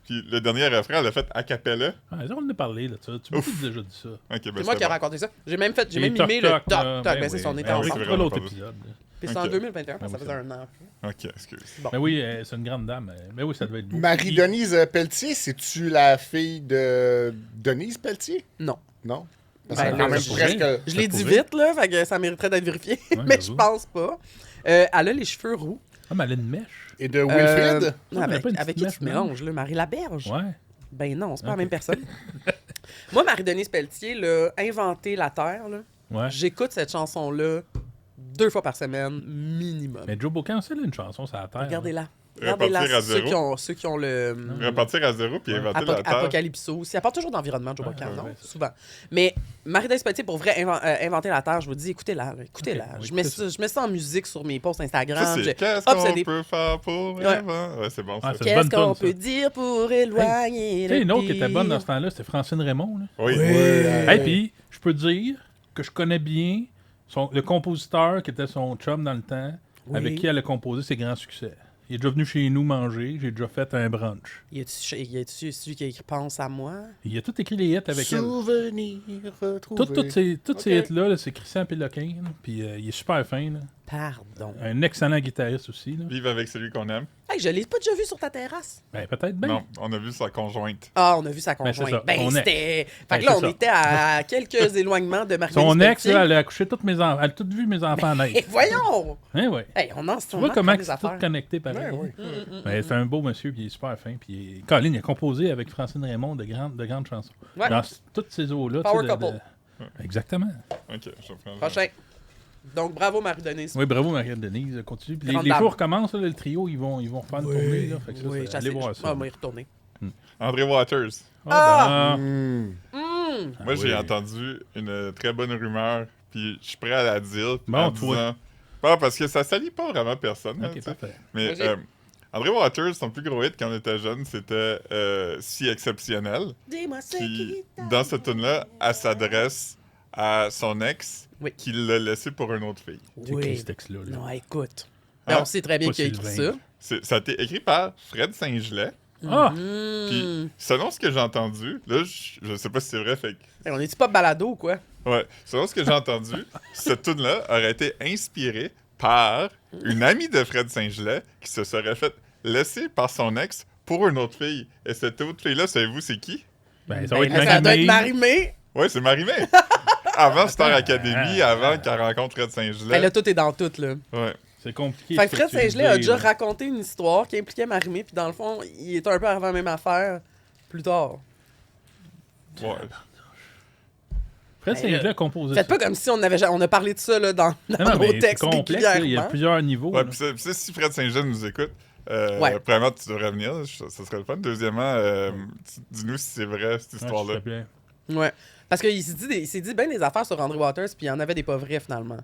puis le dernier refrain, elle a fait a cappella. Ah, on en a parlé, là, tu m'as déjà dit ça. Ok, ben C'est moi qui ai raconté ça. J'ai même Et mimé toc, le toc, toc, là, toc. Ben, c'est son oui. été On ensemble. réécoutera l'autre Pardon. épisode. là. Puis c'est en Ok. 2021, Ah ça oui, faisait ça. un an. Ok, excuse. Mais oui, c'est une grande dame. Mais oui, ça devait être beau. Marie-Denise Pelletier, c'est-tu la fille de Denise Pelletier? Non. Non? Parce Ben, que c'est quand là, même ça presque... pourrait. Je l'ai dit pourrait. vite, là, fait que ça mériterait d'être vérifié, Ouais, mais je j'avoue. pense pas. Elle a les cheveux roux. Ah, mais elle a une mèche. Et de Wilfrid? Non, elle a avec, pas une avec petite qui tu te mèche mélanges, là? Marie Laberge? Ouais. Ben non, c'est pas Ok. la même personne. Moi, Marie-Denise Pelletier, là, Inventer la Terre, là, Ouais. j'écoute cette chanson-là 2 fois par semaine, minimum. Mais Joe Bocan aussi, elle a une chanson sur la terre. Regardez-la. Repartir à Regardez-la, zéro. ceux qui ont le... Repartir à zéro puis inventer la Terre. Apocalypso aussi. Elle parle toujours d'environnement, Joe Ouais, Bocan, ouais, non? ouais. Souvent. Mais Marie-Denise Pelletier, pour vrai, inventer la Terre, je vous dis, écoutez-la. Là, écoutez-la. Ok, oui, je, mets écoutez ça, je mets ça en musique sur mes posts Instagram. Ça, c'est qu'est-ce Hop, c'est qu'on des- peut faire pour Ouais. inventer? Ouais, c'est bon, ça. Ah, c'est- Qu'est-ce bonne qu'on toune, ça. peut dire pour éloigner Tu sais, le une autre qui était bonne dans pire? ce temps-là, c'était Francine Raymond. Là. Oui. Et puis, je peux dire que je connais bien le compositeur qui était son chum dans le temps, Oui. avec qui elle a composé ses grands succès. Il est déjà venu chez nous manger, j'ai déjà fait un brunch. Y a-tu celui qui a écrit Pense à moi? Il a tout écrit les hits avec elle. Souvenir retrouvé. Toutes ces hits-là, là, c'est Christian Péloquin, là, puis il est super fin. Là. Pardon. Un excellent guitariste aussi. Là. Vivre avec celui qu'on aime. Hey, je l'ai pas déjà vu sur ta terrasse. Ben, peut-être bien. Non, on a vu sa conjointe. Ah, on a vu sa Ben, c'est conjointe. ça, Ben, son ex. c'était... Fait Ben, que là, c'est on ça. était à quelques éloignements de Marie-Denise Son ex, Pelletier. là, elle a accouché tous mes enfants. Elle a tout vu mes enfants Et naître. voyons! Hein, ouais. Hey, on en Tu vois comment c'est tout affaires. connecté pareil. Ouais, ouais. Mais c'est un beau monsieur, puis il est super fin. Puis Colin, il a composé avec Francine Raymond de grandes chansons. Ouais. Dans toutes ces eaux-là. Power tu sais, couple. Exactement. Ok, je prends. Prochain. Donc, bravo, Marie-Denise. Oui, bravo, Marie-Denise. Continue. Puis Grande les dame. shows recommencent, là, le trio, ils vont faire une tournée. Là, fait que ça, Oui, allez voir ça. Ah, moi, y retourner. André Waters. Ah, ben, Hmm. Moi, j'ai oui. entendu une très bonne rumeur, puis je suis prêt à la dire. Bon, en toi. disant... Bon, parce que ça salit pas vraiment personne. hein, Ok, tu sais. parfait. Mais Vas-y. André Waters, son plus gros hit quand on était jeune, c'était Si exceptionnel. Dis-moi ce Puis dans cette tune-là, elle s'adresse à son ex Oui. qui l'a laissé pour une autre fille. C'est qui Oui. ce texte-là? Là? Non, écoute. Hein? Ben, on sait très bien Pas qui a écrit Sylvain. ça. Ça a été écrit par Fred Saint-Gelais. Ah! Puis selon ce que j'ai entendu, là, je sais pas si c'est vrai, fait que Hey, on est-tu pas balado ou quoi? ouais. Selon ce que j'ai entendu, cette tune-là aurait été inspirée par une amie de Fred Saint-Gelais qui se serait fait laisser par son ex pour une autre fille. Et cette autre fille-là, savez-vous c'est qui? Ben, ça va être Ben, ça doit être Marie-Mé. Marie-Mé. Ouais, c'est Marie-Mé. Avant Star Academy, avant qu'elle rencontre Fred Saint-Gelais. Ben là, tout est dans tout, là. Ouais. C'est compliqué. Fait que Fred Saint-Gelais a déjà raconté. raconté une histoire qui impliquait Marie-Mé, puis dans le fond, il était un peu avant la même affaire plus tard. Ouais. Fred Saint-Gelais a composé Faites ça. pas comme si on a parlé de ça là, dans Non, nos non, mais c'est textes complexe. Là, il y a régulièrement. plusieurs niveaux. Ouais, là. pis si Fred Saint-Gelais nous écoute, Ouais. premièrement, tu devrais venir, ça serait le fun. Deuxièmement, dis-nous si c'est vrai, cette Ouais, histoire-là. s'il te plaît. Ouais. Parce qu'il s'est dit bien des affaires sur André Waters, puis il y en avait des pas vrais finalement.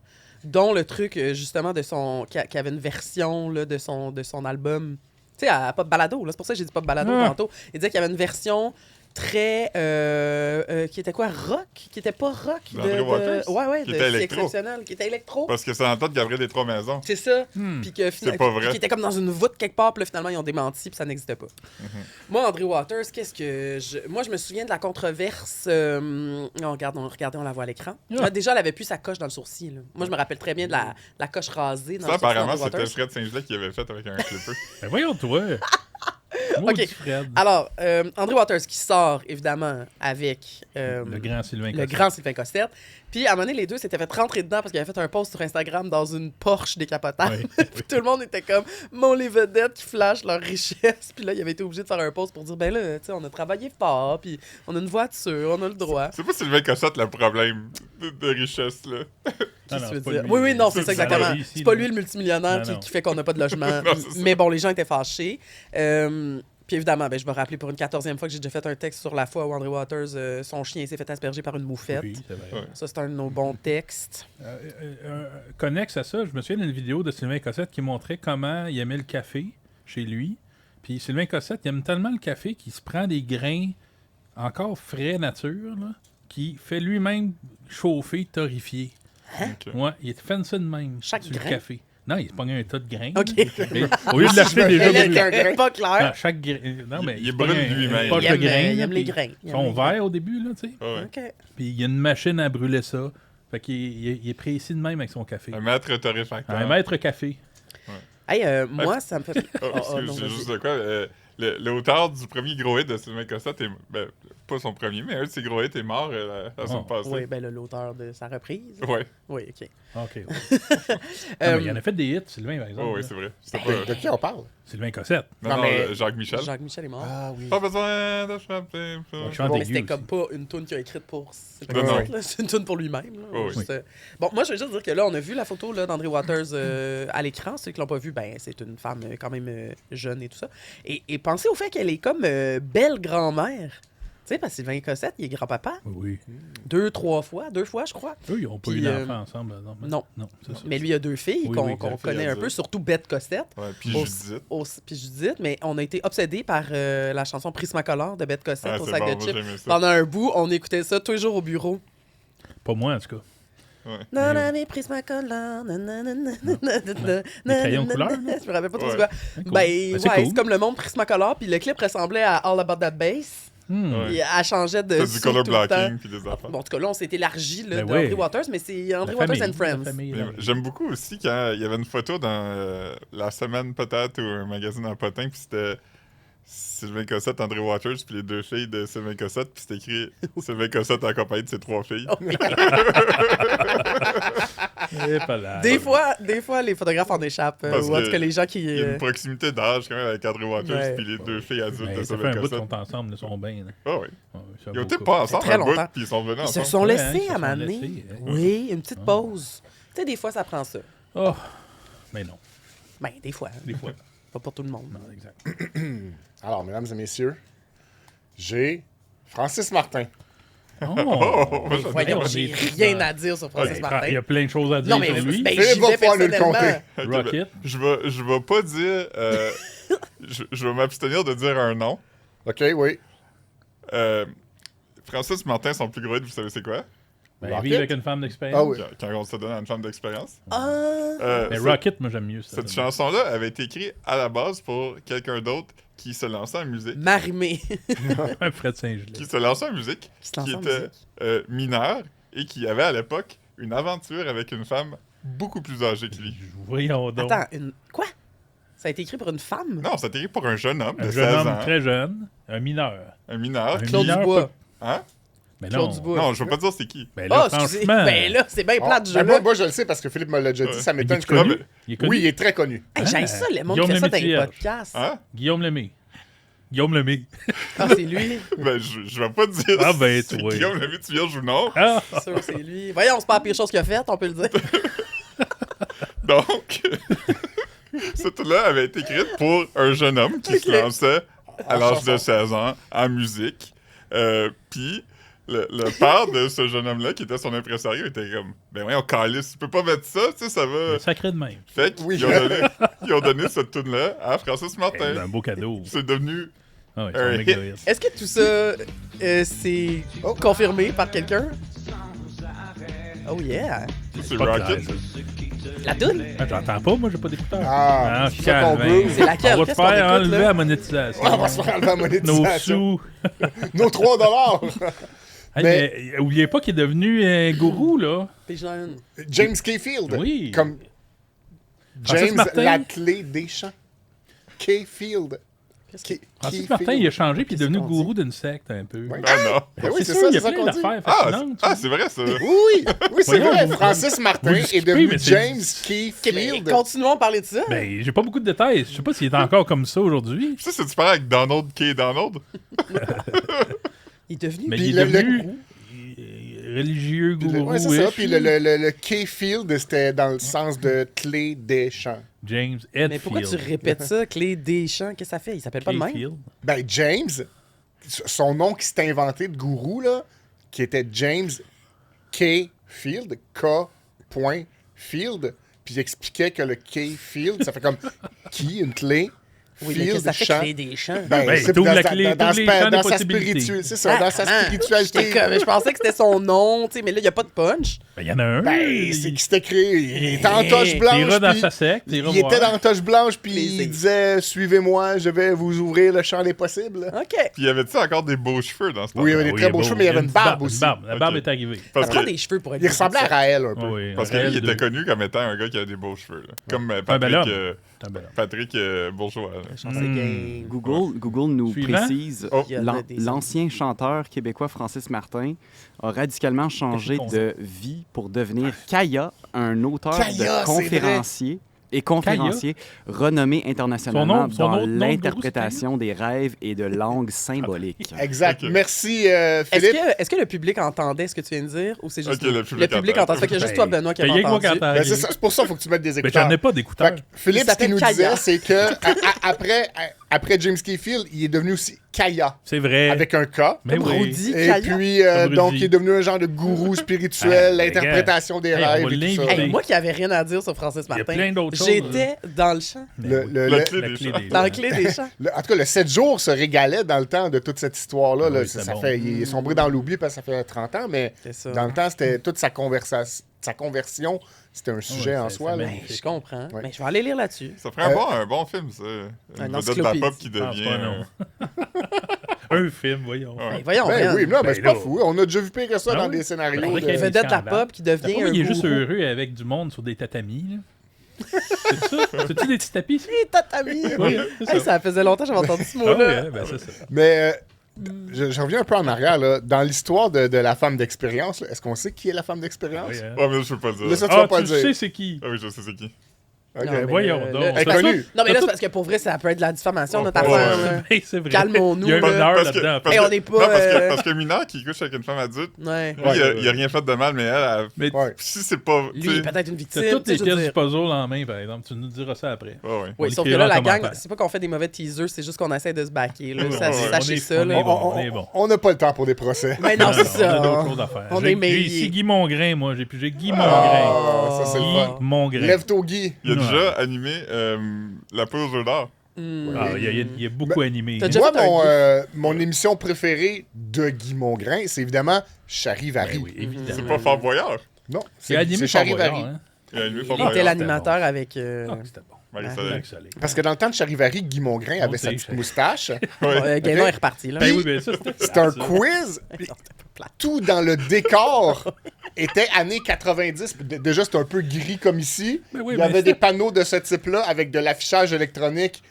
Dont le truc, justement, de son. Qui avait une version là, de son album. Tu sais, à Pop Balado, là. C'est pour ça que j'ai dit Pop Balado Ah. tantôt. Il disait qu'il y avait une version très. qui était quoi? Rock? Qui était pas rock? D'André Waters? Ouais, Qui de était Si électro. exceptionnel. Qui était électro. Parce que c'est en tête Gabriel des Trois-Maisons. C'est ça. Hmm. Puis que C'est pas vrai. qui était comme dans une voûte quelque part, puis là, finalement, ils ont démenti, puis ça n'existait pas. Moi, André Waters, qu'est-ce que moi, je me souviens de la controverse. Regardez, on la voit à l'écran. Ah. Déjà, elle avait plus sa coche dans le sourcil. Là. Moi, je me rappelle très bien de la coche rasée dans Ça, le sourcil apparemment, d'André c'était Waters. Fred Saint-Gelais qui avait fait avec un clipper. Ben voyons, toi. Maudit OK. Fred. Alors, André Waters qui sort, évidemment, avec Le grand Sylvain le Cossette. grand Sylvain Cossette. Puis, à un moment donné, les deux s'étaient fait rentrer dedans parce qu'il avait fait un post sur Instagram dans une Porsche décapotable. Oui. Puis tout le monde était comme, mon les vedettes qui flashent leur richesse. Puis là, il avait été obligé de faire un post pour dire, ben là, tu sais, on a travaillé fort, puis on a une voiture, on a le droit. C'est pas Sylvain Cossette le problème de richesse, là. Ah non, Qu'est-ce que tu veux pas dire? lui. Oui, oui, non, c'est C'est ça exactement. lui ici, C'est pas là. lui le multimillionnaire Non, non. qui fait qu'on n'a pas de logement. Non, c'est ça. Mais bon, les gens étaient fâchés. Puis évidemment, ben, je me rappelais pour une 14e fois que j'ai déjà fait un texte sur la fois où André Waters, son chien s'est fait asperger par une moufette. Oui, c'est vrai. Ouais. Ça, c'est un de nos bons textes. Connexe à ça, je me souviens d'une vidéo de Sylvain Cossette qui montrait comment il aimait le café chez lui. Puis Sylvain Cossette, il aime tellement le café qu'il se prend des grains encore frais nature, là, qu'il fait lui-même chauffer, torréfier. Ok. Ouais, il fait ça de même Chaque sur grain? le café. Non, il se pogne un tas de grains. OK. Et au lieu de l'acheter déjà Elle brûlé. est pas claire. Chaque grain. Non, mais Il se brûle pogne un- lui-même. une poche Il de aime, grains, il là, aime les puis grains. Ils sont verts au début, là, tu sais. Ouais. OK. Puis il y a une machine à brûler ça. Fait qu'il il est précis de même avec son café. Un maître torréfacteur. Un maître café. Hey, moi, ça me fait... Oh, Oh, oh, excuse, non, j'ai vas-y. juste de quoi. L'auteur du premier gros hit de Sylvain Cossette, ben, pas son premier, mais un de ses gros hits est mort la semaine Oh. passée. Oui, ben là, l'auteur de sa reprise. Ouais. Oui, OK. OK. ouais. Non, mais il en a fait des hits, Sylvain, par exemple. Oh, oui, là. c'est vrai. C'était pas. De qui on parle? Sylvain Cossette. Non, Non, non, mais- Jacques Michel. Jacques-Michel est mort. Ah oui. Pas besoin de frapper. Ouais, chante Mais aigu c'était aussi. comme pas une tune qu'il a écrite pour... C'est Non, non. c'est une tune pour lui-même. là. Oh, oui. Juste, Bon, moi, je veux juste dire que là, on a vu la photo là, d'André Waters à l'écran. Ceux qui l'ont pas vu, ben, c'est une femme quand même jeune et tout ça. Et pensez au fait qu'elle est comme belle grand-mère. Tu sais, parce que Sylvain Cossette, il est grand-papa. Oui. 2 fois, je crois. Eux, ils n'ont pas Puis, eu d'enfant ensemble. non. Non, c'est ça. Mais lui, il a 2 filles Oui, qu'on oui, qu'on deux filles connaît un adultes. peu, surtout Bette Cossette. Ouais, puis Au- Judith. Puis Judith, mais on a été obsédés par la chanson Prismacolor de Bette Cossette Ah, au c'est sac bon, de moi, chips. j'aimais ça. Pendant un bout, on écoutait ça tous les jours au bureau. Pas moi, en tout cas. Non, non, mais Prismacolor. Les crayons de couleur, là? Je me rappelle pas trop Ouais. du quoi. C'est cool. Ben, c'est ouais, cool. c'est comme le monde Prismacolor, puis le clip ressemblait à All About That Bass. Hmm. Ouais. Elle changeait de T'as du sous color tout le temps. blocking puis des affaires. Bon, en tout cas, là, on s'est élargi là, Ben d'André oui. Waters, mais c'est André La Waters famille, and Friends. la famille, Mais là. J'aime beaucoup aussi quand il y avait une photo dans La Semaine peut-être ou un magazine en potin, puis c'était Sylvain Cossette, André Waters, puis les 2 filles de Sylvain Cossette, puis c'était écrit Sylvain Cossette accompagné de ses 3 filles. Et pas là. Des fois, les photographes en échappent. Parce Ou en que tout cas, les gens qui... Il y a une proximité d'âge quand même avec André Waters, Ouais. puis les 2 filles adultes Mais de ça fait Sylvain un bout qu'ils Cossette. sont ensemble, ils sont bien. là. Ah oui. Ouais, ça Ils ont vaut été le pas coup. ensemble très un bout, longtemps. puis ils sont venus Ils se ensemble. sont Ouais, laissés hein, ils se à sont m'amener. laissés, hein. Oui, une petite Ah. pause. Tu sais, des fois, ça prend ça. Oh, mais non, Ben, des fois. des fois. Pas pour tout le monde. Non, exact. Alors, mesdames et messieurs, j'ai Francis Martin. Oh, Mais voyons, j'ai rien à dire sur Francis Il Martin. y a plein de choses à dire Non, mais sur lui. ben, Philippe j'y va vais pouvoir nous le personnellement. Ok, ben, Rocket. je vais pas dire. Je vais m'abstenir de dire un nom. OK, oui. Francis Martin, son plus gros hit, vous savez c'est quoi? Ben, Rocket? vivre avec une femme d'expérience. Ah oui. Quand on se donne à une femme d'expérience. Ah, Mais Ce- Rocket, moi, j'aime mieux ça. Cette chanson-là avait été écrite à la base pour quelqu'un d'autre qui se lançait en musique. Marimé. Fred Saint-Gelais. Qui se lançait en musique, Qui se lançait en était mineur et qui avait à l'époque une aventure avec une femme beaucoup plus âgée que lui. Voyons donc. Attends, quoi? Ça a été écrit pour une femme? Non, c'était écrit pour un jeune homme de Un 16 jeune homme ans. très jeune, un mineur. Un mineur. Un Claude mineur Dubois. Hein? Mais Claude non. Dubois. Non, je veux pas dire c'est qui. Ben là, Ah, excusez. franchement, Ben là, c'est bien plat de Ben, jeu-là. moi, je le sais parce que Philippe me l'a déjà dit, Ouais. ça m'étonne Il est que... connu. Ouais, mais- il est connu. Oui, il est très connu. Hey, j'aime ça, le monde Guillaume qui fait ça dans les Lemaitre. podcasts. Hein? Guillaume Lemay. Guillaume Lemay. Ah, c'est lui. Ben, je vais pas dire Ah, ben, si c'est toi. Guillaume Lemaitre Vierge ou non. Ah! C'est sûr, c'est lui. Voyons, c'est pas la pire chose qu'il a faite, on peut le dire. Donc, cette là avait été écrite pour un jeune homme qui se lançait à En l'âge de chanson. 16 ans en musique. Puis, le père de ce jeune homme-là, qui était son impresario, était comme ben voyons, calice, tu peux pas mettre ça, tu sais, ça va. Sacré de même. Fait qu'ils Oui. ils ont donné cette tune-là à Francis Martin. C'est un beau cadeau. C'est devenu. Ah ouais, Un c'est un méga hit. hit. Est-ce que tout ça, c'est confirmé par quelqu'un? Oh yeah! C'est Pas Rocket. clair, ça. La toune? Ah, j'entends pas, moi, j'ai pas d'écouteur. Ah, c'est ça qu'on calme, veut. hein. C'est laquelle? On va te Qu'est-ce qu'on faire écoute, enlever là? la monétisation. On va se faire enlever la Nos monétisation. sous. Nos 3 Hey, Mais- mais oubliez pas qu'il est devenu un gourou, là. Puis j'en ai une. James Kayfield. Oui. Comme Francis James Martin. la clé des champs. Kayfield. Francis Martin, il a changé puis il est devenu gourou d'une secte un peu. Ouais. Ah non. Ben oui, C'est c'est sûr, ça, il y c'est a ça plein qu'on dit. d'affaires Ah, fascinantes. c'est vrai, ça. Oui, c'est Voyons, vrai. vous- Francis Martin vous est discutez, devenu mais c'est- James Key Ok, mais Field. continuons à parler de ça. Ben, j'ai pas beaucoup de détails. Je sais pas s'il est encore comme ça aujourd'hui. Ça, c'est-tu pareil avec Donald K. Donald? Il est devenu... Mais Puis il est le devenu gourou. religieux, Puis gourou. ouais, c'est ça. Puis le Key Field, c'était dans le sens de clé des champs. James Hetfield. Mais pourquoi tu répètes ça, Clé des champs? Qu'est-ce que ça fait? Il s'appelle pas de même? Hetfield. Ben, James, son nom qui s'était inventé de gourou, là, qui était James K. Field, K.Field, puis il expliquait que le K. Field, ça fait comme qui, une clé, Oui, mais qu'est-ce que field, ça fait champ. Clé des champs? Ben, Ben, c'est t'ouvres dans la sa- clé, dans t'ouvres sa- les champs dans des sa possibilités. spiritualité. C'est ça, dans sa comment? spiritualité. J'étais comme, je pensais que c'était son nom, tu sais, mais là, il n'y a pas de punch. Ben, il y en a un. Ben, c'est il qui s'était créé. Il était en toche il blanche. ira dans puis sa secte. il était dans toche blanche, puis Plaisir. il disait suivez-moi, je vais vous ouvrir le champ des possibles. OK. Puis y avait-tu encore des beaux cheveux dans ce temps-là? Oui, il y avait des très beaux cheveux, mais il y avait une barbe aussi. La barbe Ok. est arrivée. Ça Parce prend que, des cheveux pour être Il ressemblait à Raël un peu. Ah oui, parce que Raël lui, il de- était connu comme étant un gars qui avait des beaux cheveux. Là. Comme Un bel homme. Patrick Bourgeois. là. Je pensais que... Google nous Suivant. précise Oh. Il y a des- l'ancien chanteur québécois Francis Martin a radicalement changé de vie pour devenir Kaya, un auteur Kaya, de conférencier renommé internationalement Son dans autre nom de l'interprétation des rêves et de langues symboliques. Exact. Ok. Merci, Est-ce Philippe. est-ce que le public entendait ce que tu viens de dire ou c'est juste Ok, le public entend? entend. Fait qu'il y a juste toi, Benoît, qui a Ben, pas il y a que moi qui entendu. entends Ben, rien. c'est pour ça qu'il faut que tu mettes des Ben, écouteurs. j'en ai pas d'écouteurs. Fait que Philippe, Il ce qu'il nous s'appelle Kaya. disait, c'est que après James K. Field, il est devenu aussi Kaya, C'est vrai. avec un K. Mais Comme oui. Rudy, Et Kaya. puis, Comme donc, Rudy. il est devenu un genre de gourou spirituel, Ah, l'interprétation des Hey, on rêves va et tout ça. l'inviter. Hey, moi qui avais rien à dire sur Francis Il y a Martin, plein d'autres choses. j'étais dans le champ. Mais oui. Le- La le- clé La des clé champs. des Dans le clé des champs. En tout cas, le 7 jours se régalait dans le temps de toute cette histoire-là. là. Oui, c'est bon. Il est sombré dans l'oubli parce que ça fait 30 ans, mais C'est ça. dans le temps, c'était toute sa conversion, c'était un sujet Ouais, en c'est- soi. c'est là. magnifique. Je comprends. Ouais. Mais je vais aller lire là-dessus. Ça ferait un bon film, ça. Une vedette de la encyclopédie. pop qui Ah, devient... pas non. Un film, voyons. Ouais. Hey, voyons, Ben man. oui, non, mais Ben c'est pas là. fou. On a déjà vu pire que ça Ah dans oui? des scénarios. Ben, de- il y avait- Vedette de la scandale. pop qui devient Pourquoi un il est juste gourou. heureux avec du monde sur des tatamis, là? C'est ça? C'est-tu des petits tapis, ça? Hey, tatami! Oui, c'est Hey, ça. ça faisait longtemps que j'avais entendu ce Ah mot-là. oui, ben c'est ça. Mais je reviens un peu en arrière. Là. Dans l'histoire de la femme d'expérience, là, est-ce qu'on sait qui est la femme d'expérience? Oui, hein. Ouais, mais je peux pas le dire. Là, ça, tu Ah, vas pas tu le dire. sais c'est qui? Ah oui, je sais c'est qui. Ok. Non, mais voyons le- donc. le- Elle est Parce que- connue. Non, mais là, T'as c'est parce que pour vrai, ça peut être de la diffamation, notre Ouais, affaire. ouais. là. Ben, c'est vrai. Calmons-nous, Il y a un là. honneur Parce que- là-dedans. parce Hey, que- on n'est pas, Non, euh, parce que Mina, qui couche avec une femme adulte, Ouais. lui, Ouais, il a rien fait de mal, mais elle, Mais Ouais. si c'est pas... tu Lui, sais- peut-être une victime. t'as toutes tu sais, les je veux pièces du dire. puzzle en main, par exemple. Tu nous diras ça après. Ouais, ouais. Oui, On sauf que l'écrira là, la en gang, commentaire. c'est pas qu'on fait des mauvais teasers, c'est juste qu'on essaie de se backer. Là. Ouais, Ça- ouais, Sachez on est- ça. on là. est bon, on est bon. On n'a pas le temps pour des procès. Mais non, c'est On a ça. d'autres choses à faire. On J'ai est mêlés. ici Guy Mongrain, moi. J'ai Guy Mongrain. Ah, ça, c'est le Guy fun. Mongrain. Lève-toi, Guy. Il a Ouais. déjà animé la pause aux Jeux d'or. Ah, il y a beaucoup animé. T'as déjà Moi, fait un mon émission préférée de Guy Mongrain, c'est évidemment Charivari. Ben oui, évidemment. C'est pas Fort Boyard. Non, C'est animé c'est par Boyard, Charivari. hein? Il a animé Fort Il était Boyard. l'animateur avec. Ah, c'était bon. Marie-Soleil. Avec Soleil. Parce que dans le temps de Charivari, Guy Mongrain avait sa sait, petite je- moustache. Gainon Ok. est reparti. Là. Ben Puis- oui, ben ça, c'était C'était un ça. quiz. Non, c'était pas plate. Tout dans le décor était années 90. Déjà, c'était un peu gris comme ici. Ben oui, Il y mais avait c'était- des panneaux de ce type-là avec de l'affichage électronique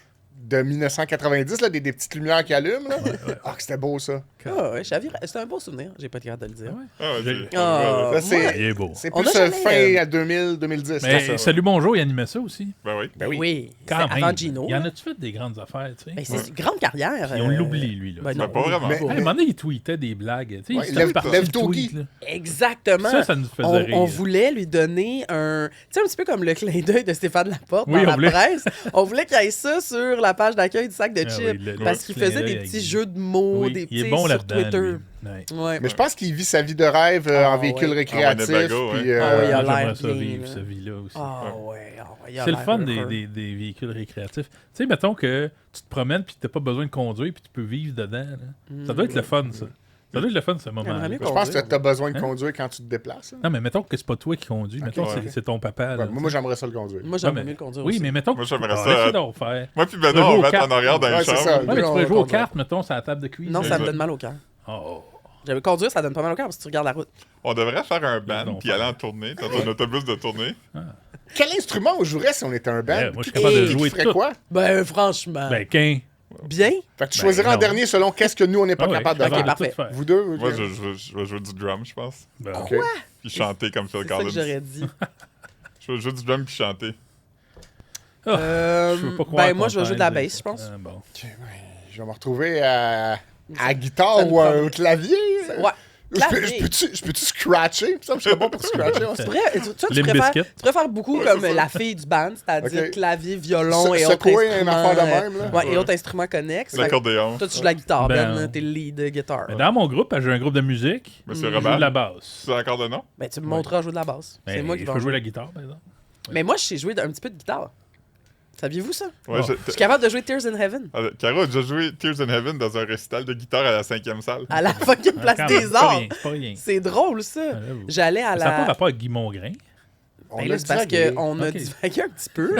de 1990, là, des petites lumières qui allument. Là. Ah, que c'était beau, ça. Ah ouais, c'était un beau souvenir. J'ai pas de garde de le dire. Ah, ouais, J'ai- c'est- Ah, Là, c'est Il est beau. c'est On plus a jamais, fin à 2000, 2010. Mais c'est ça. Salut Bonjour, il animait ça aussi. Ben oui. Ben oui. Oui, Quand c'était même. avant Gino. Il y en là. a-tu fait des grandes affaires, tu sais? Ben, c'est une grande carrière. Et on l'oublie, lui, là. Ben, Ben, non, pas vraiment. Mais- Hey, à un moment donné, il tweetait des blagues. Tu sais, Ouais, il faisait partie du lève-toi, tweet, Guy. là. Exactement. Ça nous faisait on, rire. on voulait lui donner un. Tu sais, un petit peu comme le clin d'œil de Stéphane Laporte Oui, dans on la voulait. presse. On voulait qu'il y ait ça sur la page d'accueil du sac de Ah chips. oui, le parce petit qu'il faisait clin des d'œil petits avec- jeux de mots, Oui, des il est petits bon sur là-dedans, Twitter. lui. Ouais. Ouais. Mais je pense qu'il vit sa vie de rêve Ah, en véhicule ouais. récréatif. En Winnebago, ouais. puis, Ah, oui, il a Moi, l'air j'aimerais ça bien, vivre là. cette vie-là aussi. Ah ouais, il a C'est le l'air fun heureux. des véhicules récréatifs. Tu sais, mettons que tu te promènes puis t'as pas besoin de conduire puis tu peux vivre dedans. là. Ça doit être le fun, ça. Ça doit être le fun, ce moment-là. J'aimerais mieux Je pense que tu as besoin de conduire quand tu te déplaces. là. Non, mais mettons que c'est pas toi qui conduis. Mettons que ouais. c'est ton papa. là, Ouais, moi, j'aimerais ça le conduire. Moi, j'aimerais Ouais, mais- mieux le conduire Oui, aussi. mais mettons que. Moi, j'aimerais Ah, ça. laisse-le donc faire. Moi puis Tu vas Benoît, jouer on aux va être cartes. en arrière dans Ouais, une c'est chambre. ça. Ouais, mais tu pourrais on jouer aux conduire. cartes, mettons, sur la table de cuisine. Non, ça me donne mal au cœur. Oh. J'avais conduire, ça donne pas mal au cœur parce que tu regardes la route. On devrait faire un band Non, puis aller en tournée, dans un autobus de tournée. Quel instrument on jouerait si on était un band? Ouais, moi, je suis capable de Qui jouer ferait tout. quoi? Ben, franchement. Ben, qu'un. Bien? Fait que tu Ben, choisirais en non. dernier selon qu'est-ce que nous, on n'est pas Ah ouais, capable de capable faire. de tout faire. Vous deux? Moi, ok. je vais jouer du drum, je pense. Bon. Ok. Puis chanter comme Phil C'est ça que Collins. j'aurais dit. Je vais jouer du drum puis chanter. Je veux pas croire Moi, je vais jouer de la qu'on bass, je pense. Bon. Ok, ben, je vais me retrouver à la guitare Ça nous ou prend- au clavier. Ouais. Je Clavier. peux-tu scratcher? Ça, je serais bon pour scratcher. Tu pourrais, tu Limp préfères, Bizkit. tu préfères beaucoup comme la fille du band, c'est-à-dire Ok. clavier, violon et autres Secouer un instruments. affaire de même, là. Ouais, et autres instruments connexes. Fait que L'accordéon. Toi, tu joues de la guitare, Ben, Ben. T'es le lead guitar. Mais dans mon groupe, j'ai un groupe de musique. Monsieur Je joue de Robert. la basse. C'est encore de nom? Ben, tu me montreras jouer de la basse. C'est Ben, moi qui je vais peux en jouer jouer. la guitare, par exemple. Mais moi, je sais jouer un petit peu de guitare. Saviez-vous ça? Ouais, Oh. Je suis capable de jouer Tears in Heaven Caro a déjà joué Tears in Heaven dans un récital de guitare à la 5e salle. à la fucking place Quand même, des c'est pas arts. rien, c'est pas rien. C'est drôle, ça. Ah, j'avoue. J'allais à Ça n'a pas la... rapport avec Guy Mongrain. On Ben a là, c'est parce divagué. qu'on a Ok. divagué un petit peu.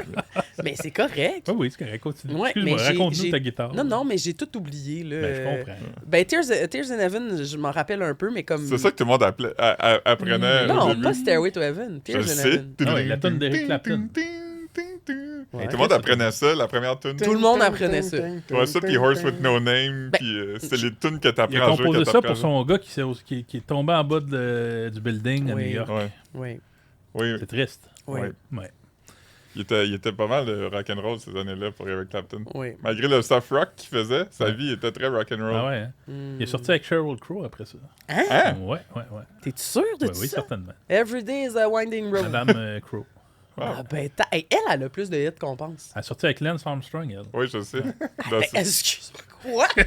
Mais c'est correct. Oui, oui, c'est correct. Continue. Ouais, Excuse-moi, mais raconte-nous j'ai- ta guitare. Non, non, mais j'ai tout oublié. Là. Ben, je comprends. Ben, Tears in Heaven, je m'en rappelle un peu, mais comme... C'est ça que tout le monde apprenait au Non, début. pas Stairway to Heaven. Je Tears le in sais. Heaven. Ah ouais, la tune d'Eric Clapton. Ouais. Tout le monde apprenait ça, la première tune. Tout le monde apprenait ça. Ouais, ça, puis Horse with No Name, Ben, puis c'était les tunes que Il t'apprends a à jouer. composé que ça t'apprends pour son gars qui est tombé en bas du building à Oui. New York. Ouais, Oui, oui. C'est triste. oui, Ouais. Ouais. Il était pas mal de rock'n'roll ces années-là pour Eric Clapton. oui. Malgré le soft rock qu'il faisait, sa vie était très rock'n'roll. Ah ouais, hein? Il est sorti avec Sheryl Crow après ça. Hein? Ouais. T'es-tu sûr de Ouais, tout oui, ça? certainement. Every day is a winding road. Madame Crow. Ah, ben, hey, elle a plus de hits qu'on pense. Elle est sortie avec Lance Armstrong, elle. Oui, je sais. Ben, excuse-moi, quoi?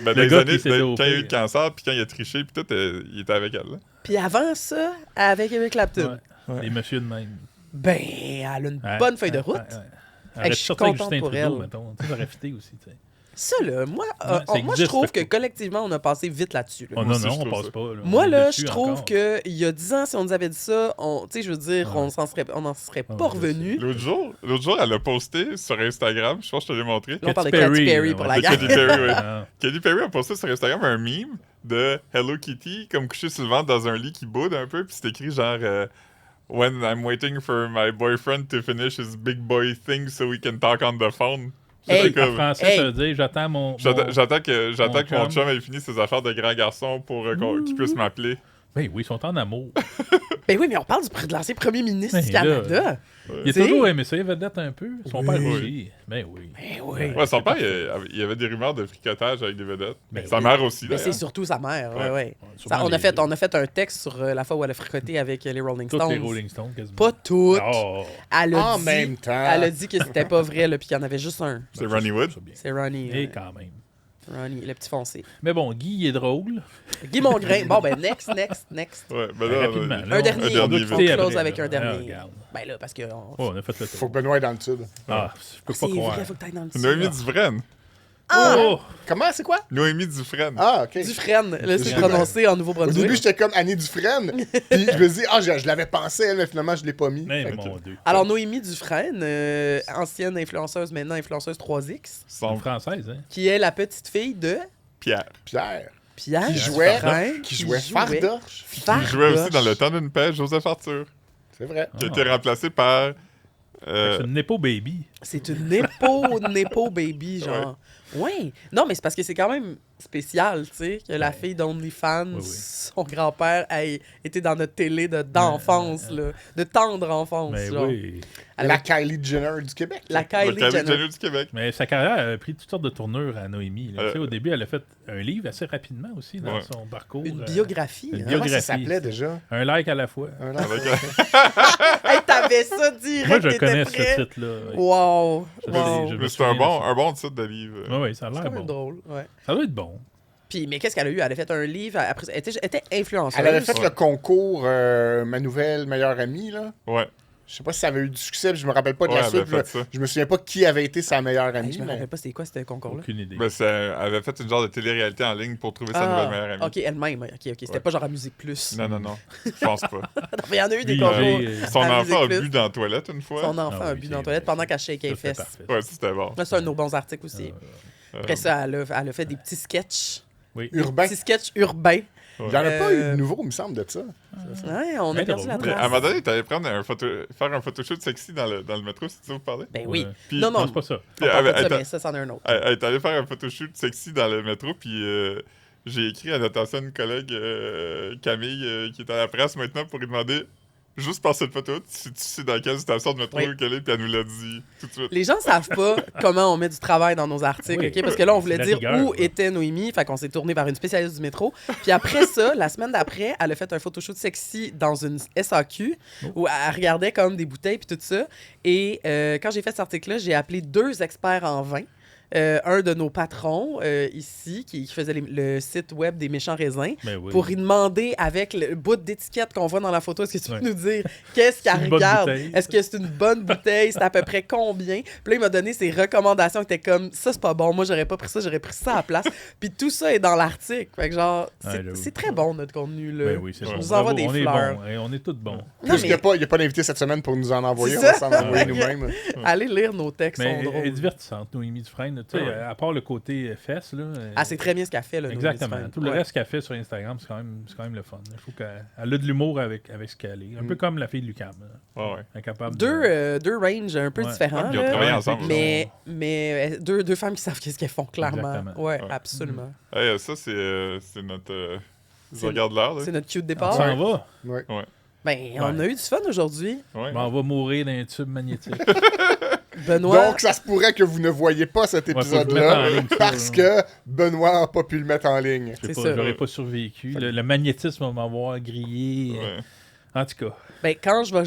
Dans Le les gars années, qui s'est dopé. quand il a eu le cancer, puis quand il a triché, puis tout, il était avec elle. Là. Puis avant ça, avec Eric Clapton, Ouais. Les messieurs de même. ben, elle a une Ouais, bonne feuille de ouais, route. ouais. Elle Hey, aurait je suis sorti avec contente Justin pour Trudeau, elle. mettons. Ça aurait fité aussi, tu sais. Ça, là, moi, ça moi je existe, trouve ce que coup. collectivement, on a passé vite là-dessus. là. Oh, Moi non, aussi, non, je on trouve passe ça. pas. Là. Moi, On est là, dessus je trouve encore. qu'il y a 10 ans, si on nous avait dit ça, tu sais, je veux dire, on n'en serait Ah, pas ouais, revenu. L'autre jour, elle a posté sur Instagram, je pense que je te l'ai montré. Là, on parle de Katy Katy Perry, Perry là, pour ouais. la De Katy guerre. Perry, oui. Ah. Katy Perry a posté sur Instagram un meme de Hello Kitty, comme couché sur le ventre dans un lit qui boude un peu, puis c'est écrit genre When I'm waiting for my boyfriend to finish his big boy thing so we can talk on the phone. Hey, C'était En comme- français, Hey. ça veut dire j'attends mon. J'attends que mon chum. chum ait fini ses affaires de grand garçon pour qu'il puisse m'appeler. Ben oui, ils sont en amour. Ben oui, mais on parle de l'ancien premier ministre Ben du là, Canada. Il a T'sais? toujours aimé ça, il vedette un peu. Son père Oui. aussi. Ben oui. Ben oui. Ouais, son père, il y avait des rumeurs de fricotage avec des vedettes. Ben Sa oui. mère aussi, Mais c'est d'ailleurs. surtout sa mère, ouais, Ouais. ouais. Sûrement Ça, on les- a fait un texte sur la fois où elle a fricoté avec les Rolling Toutes Stones. les Rolling Stones, quasiment. Pas toutes. Oh, Elle a En dit, même temps. Elle a dit que c'était pas vrai, là, puis qu'il y en avait juste un. C'est Ronnie Wood. ça bien. C'est Ronnie. Et quand même. Ronnie, le petit foncé. Mais bon, Guy, il est drôle. Guy Mongrain. Bon, ben, next. Ouais, ben là, Rapidement. là, là, Un dernier. on doit vite. On quitter close après, avec là. un dernier. regarde. Ben là, parce que... Oh, on a fait le Faut tour. que Benoît est dans le sud. Ah, je peux C'est pas croire. vrai, faut que t'ailles dans le Noémie sud. Dufresne. Oh! Comment, c'est quoi? Noémie Dufresne. Ah, OK. Dufresne. Là, c'est Dufresne. prononcé en Au Nouveau-Brunswick. début, j'étais comme Annie Dufresne. Puis je me dis, je l'avais pensé, elle, mais finalement, je l'ai pas mis. Mais Fait que- mon Dieu. Alors, Noémie Dufresne, ancienne influenceuse, maintenant influenceuse 3X, C'est Son une française, hein? qui est la petite fille de Pierre. Pierre. Pierre Qui jouait, Dufresne, qui jouait Fardoche. Il jouait aussi dans Le Temps d'une paix, Joseph Arthur, C'est vrai. qui a été remplacé par... C'est une Nepo Baby. C'est une Nepo baby, genre. Ouais. Non, mais c'est parce que c'est quand même spécial, tu sais, que la fille d'OnlyFans, Oui, oui. son grand-père ait été dans notre télé d'enfance, là, de tendre enfance. Mais genre. oui. Elle La a- Kylie Jenner du Québec. La Le Kylie Kylie Jenner. Jenner du Québec. Mais sa carrière a pris toutes sortes de tournures à Noémie. là. Euh, Tu sais, au début, elle a fait un livre assez rapidement aussi dans Ouais. son parcours. Une biographie. une hein. Comment ça biographie. s'appelait déjà? Un like à la fois. Un Avec, Hey, t'avais ça direct. Moi, je t'étais connais prêt. ce titre-là. Oui. Wow. Je wow. sais, je- mais c'est un bon titre de livre. Oui, oui, ça a C'est l'air quand même bon. drôle, ouais. Ça doit être bon. Puis, mais qu'est-ce qu'elle a eu? Elle a fait un livre, après, elle était influenceuse. Elle avait fait Ouais. le concours Ma Nouvelle Meilleure Amie, là. Ouais. Je sais pas si ça avait eu du succès, puis je me rappelle pas de Ouais, la elle suite. avait fait ça. Je me souviens pas qui avait été sa meilleure Hey, amie. je me mais- rappelle pas c'était quoi ce concours-là. Aucune idée. Ben, elle avait fait une genre de télé-réalité en ligne pour trouver sa nouvelle meilleure amie. ok, elle-même. Ok, c'était Ouais. pas genre à Musique Plus. Non, je pense pas. Il y en a eu des Lui, concours. j'ai- Son à enfant a Musique bu Plus. dans la toilette une fois. Son enfant Ah a oui, bu c'est dans la toilette vrai. pendant qu'elle shake les Ça, c'était fesses. parfait. Ouais, ça, c'était bon. Ça, c'est un de nos bons articles aussi. Après ça, elle a fait des petits sketchs. Oui. Urbain. Petits sketchs urbains. Il n'y en a pas eu de nouveau, il me semble, de ça. Ouais, on a Mais perdu la drôle. Mais à un trace. moment donné, t'allais faire un photoshoot sexy dans le métro, si tu vous parlais. Ben oui. Ouais. Puis- Non, Non, non, c'est pas ça. on parle pas de ça, Attends. mais ça, c'en est un autre. Elle est allée faire un photoshoot sexy dans le métro, puis j'ai écrit à attention une collègue, Camille, qui est à la presse maintenant, pour lui demander, juste par cette photo, si tu sais dans quelle station de métro Oui. qu'elle est, puis elle nous l'a dit tout de suite. Les gens savent pas comment on met du travail dans nos articles, Oui. OK? Parce que là, on voulait C'est la dire rigueur, où là. était Noémie, fait qu'on s'est tourné vers une spécialiste du métro. Puis après ça, la semaine d'après, elle a fait un photoshoot sexy dans une SAQ où elle regardait comme des bouteilles puis tout ça. Et quand j'ai fait cet article-là, j'ai appelé 2 experts en vin. Un de nos patrons ici, qui faisait le site web des méchants raisins, Ben oui. pour y demander avec le bout d'étiquette qu'on voit dans la photo, est-ce que tu peux Ouais. nous dire qu'est-ce C'est qu'elle une bonne regarde? bouteille. Est-ce que c'est une bonne bouteille? C'est à peu près combien? Puis là, il m'a donné ses recommandations qui étaient comme, ça, c'est pas bon, moi, j'aurais pas pris ça, j'aurais pris ça à la place. Puis tout ça est dans l'article. Fait que genre, Ouais, j'avoue. c'est très bon, notre contenu, là. Ben oui, c'est Je bon. vous envoie Bravo, des on fleurs. est bons. Et on est tous bons. Non, Plus qu'il mais n'y a pas d'invité cette semaine pour nous en envoyer, on C'est va ça. s'en envoyer nous-mêmes. allez lire nos textes, Mais sont elle est drôles. divertissante, Noémie Dufresne. Tu sais, Ouais. à part le côté fesses, là. Ah, c'est très bien ce qu'elle fait, là. Noémie Exactement. Dufresne. Tout le Ouais. reste qu'elle fait sur Instagram, c'est quand même le fun. Je trouve qu'elle a de l'humour avec ce qu'elle est. Un peu comme la fille de Lucam. Ouais, ouais. Incapable Deux ranges un peu Ouais. différents, Ils ont là. travaillé Ouais, ensemble. Mais deux femmes qui savent qu'est-ce qu'elles font, clairement. Exactement. Ouais, Ouais. absolument. Hey, ça, c'est notre... je C'est- regarde l'heure, là. C'est notre cue de On départ. s'en va. Ouais. Ben, on a eu du fun aujourd'hui. Ouais. Ben, on va mourir dans un tube magnétique. Benoît, Donc, ça se pourrait que vous ne voyez pas cet Ouais, faut que je le mette en épisode-là ligne, ça, parce là. que Benoît n'a pas pu le mettre en ligne. J'ai C'est pas- ça. J'aurais pas survécu. Le magnétisme va m'avoir grillé. Ouais. En tout cas, ben, quand on va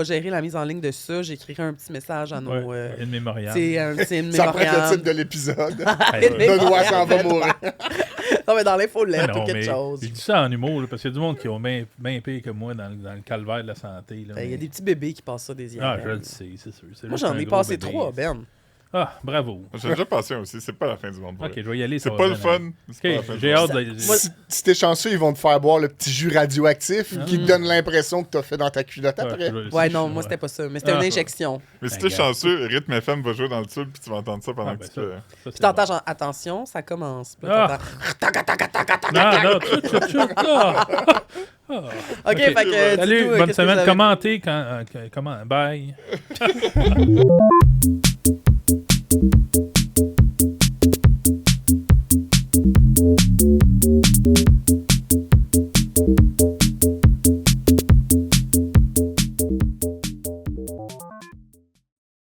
gérer la mise en ligne de ça, j'écrirai un petit message à nos... ouais, une mémoriale. C'est une Ça pourrait être le mémorial. titre de l'épisode. Hey, ouais. Benoît s'en va mourir. Non, mais dans l'info, Mais lettre non, ou quelque mais chose. je dis ça en humour, là, parce qu'il y a du monde qui ont bien pire que moi dans le calvaire de la santé. Là, Ben, il y a mais- des petits bébés qui passent ça des Ah, IRM. je le sais, c'est sûr. C'est Moi, juste j'en un ai gros passé bébé. 3, Ben. Ah, bravo. J'ai déjà passé un aussi, c'est pas la fin du monde. pour Ok, vrai. je vais y aller. ça C'est va pas le bien aller. fun. c'est pas la fin Ok, du j'ai monde. hâte de. Si t'es chanceux, ils vont te faire boire le petit jus radioactif qui te donne l'impression que t'as fait dans ta culotte après. Ouais, non, moi, c'était pas ça. Mais c'était Ah, une ça. injection. Mais si Ben, t'es regarde. chanceux, Rythme FM va jouer dans le tube, puis tu vas entendre ça pendant Ah, que ben, tu fais. Puis t'entends genre, attention, ça commence. Puis là, t'entends, Non, non, tchou. Ah. OK, fait que. Salut, dites-nous, bonne qu'est-ce que vous semaine. avez- Commentez. Bye.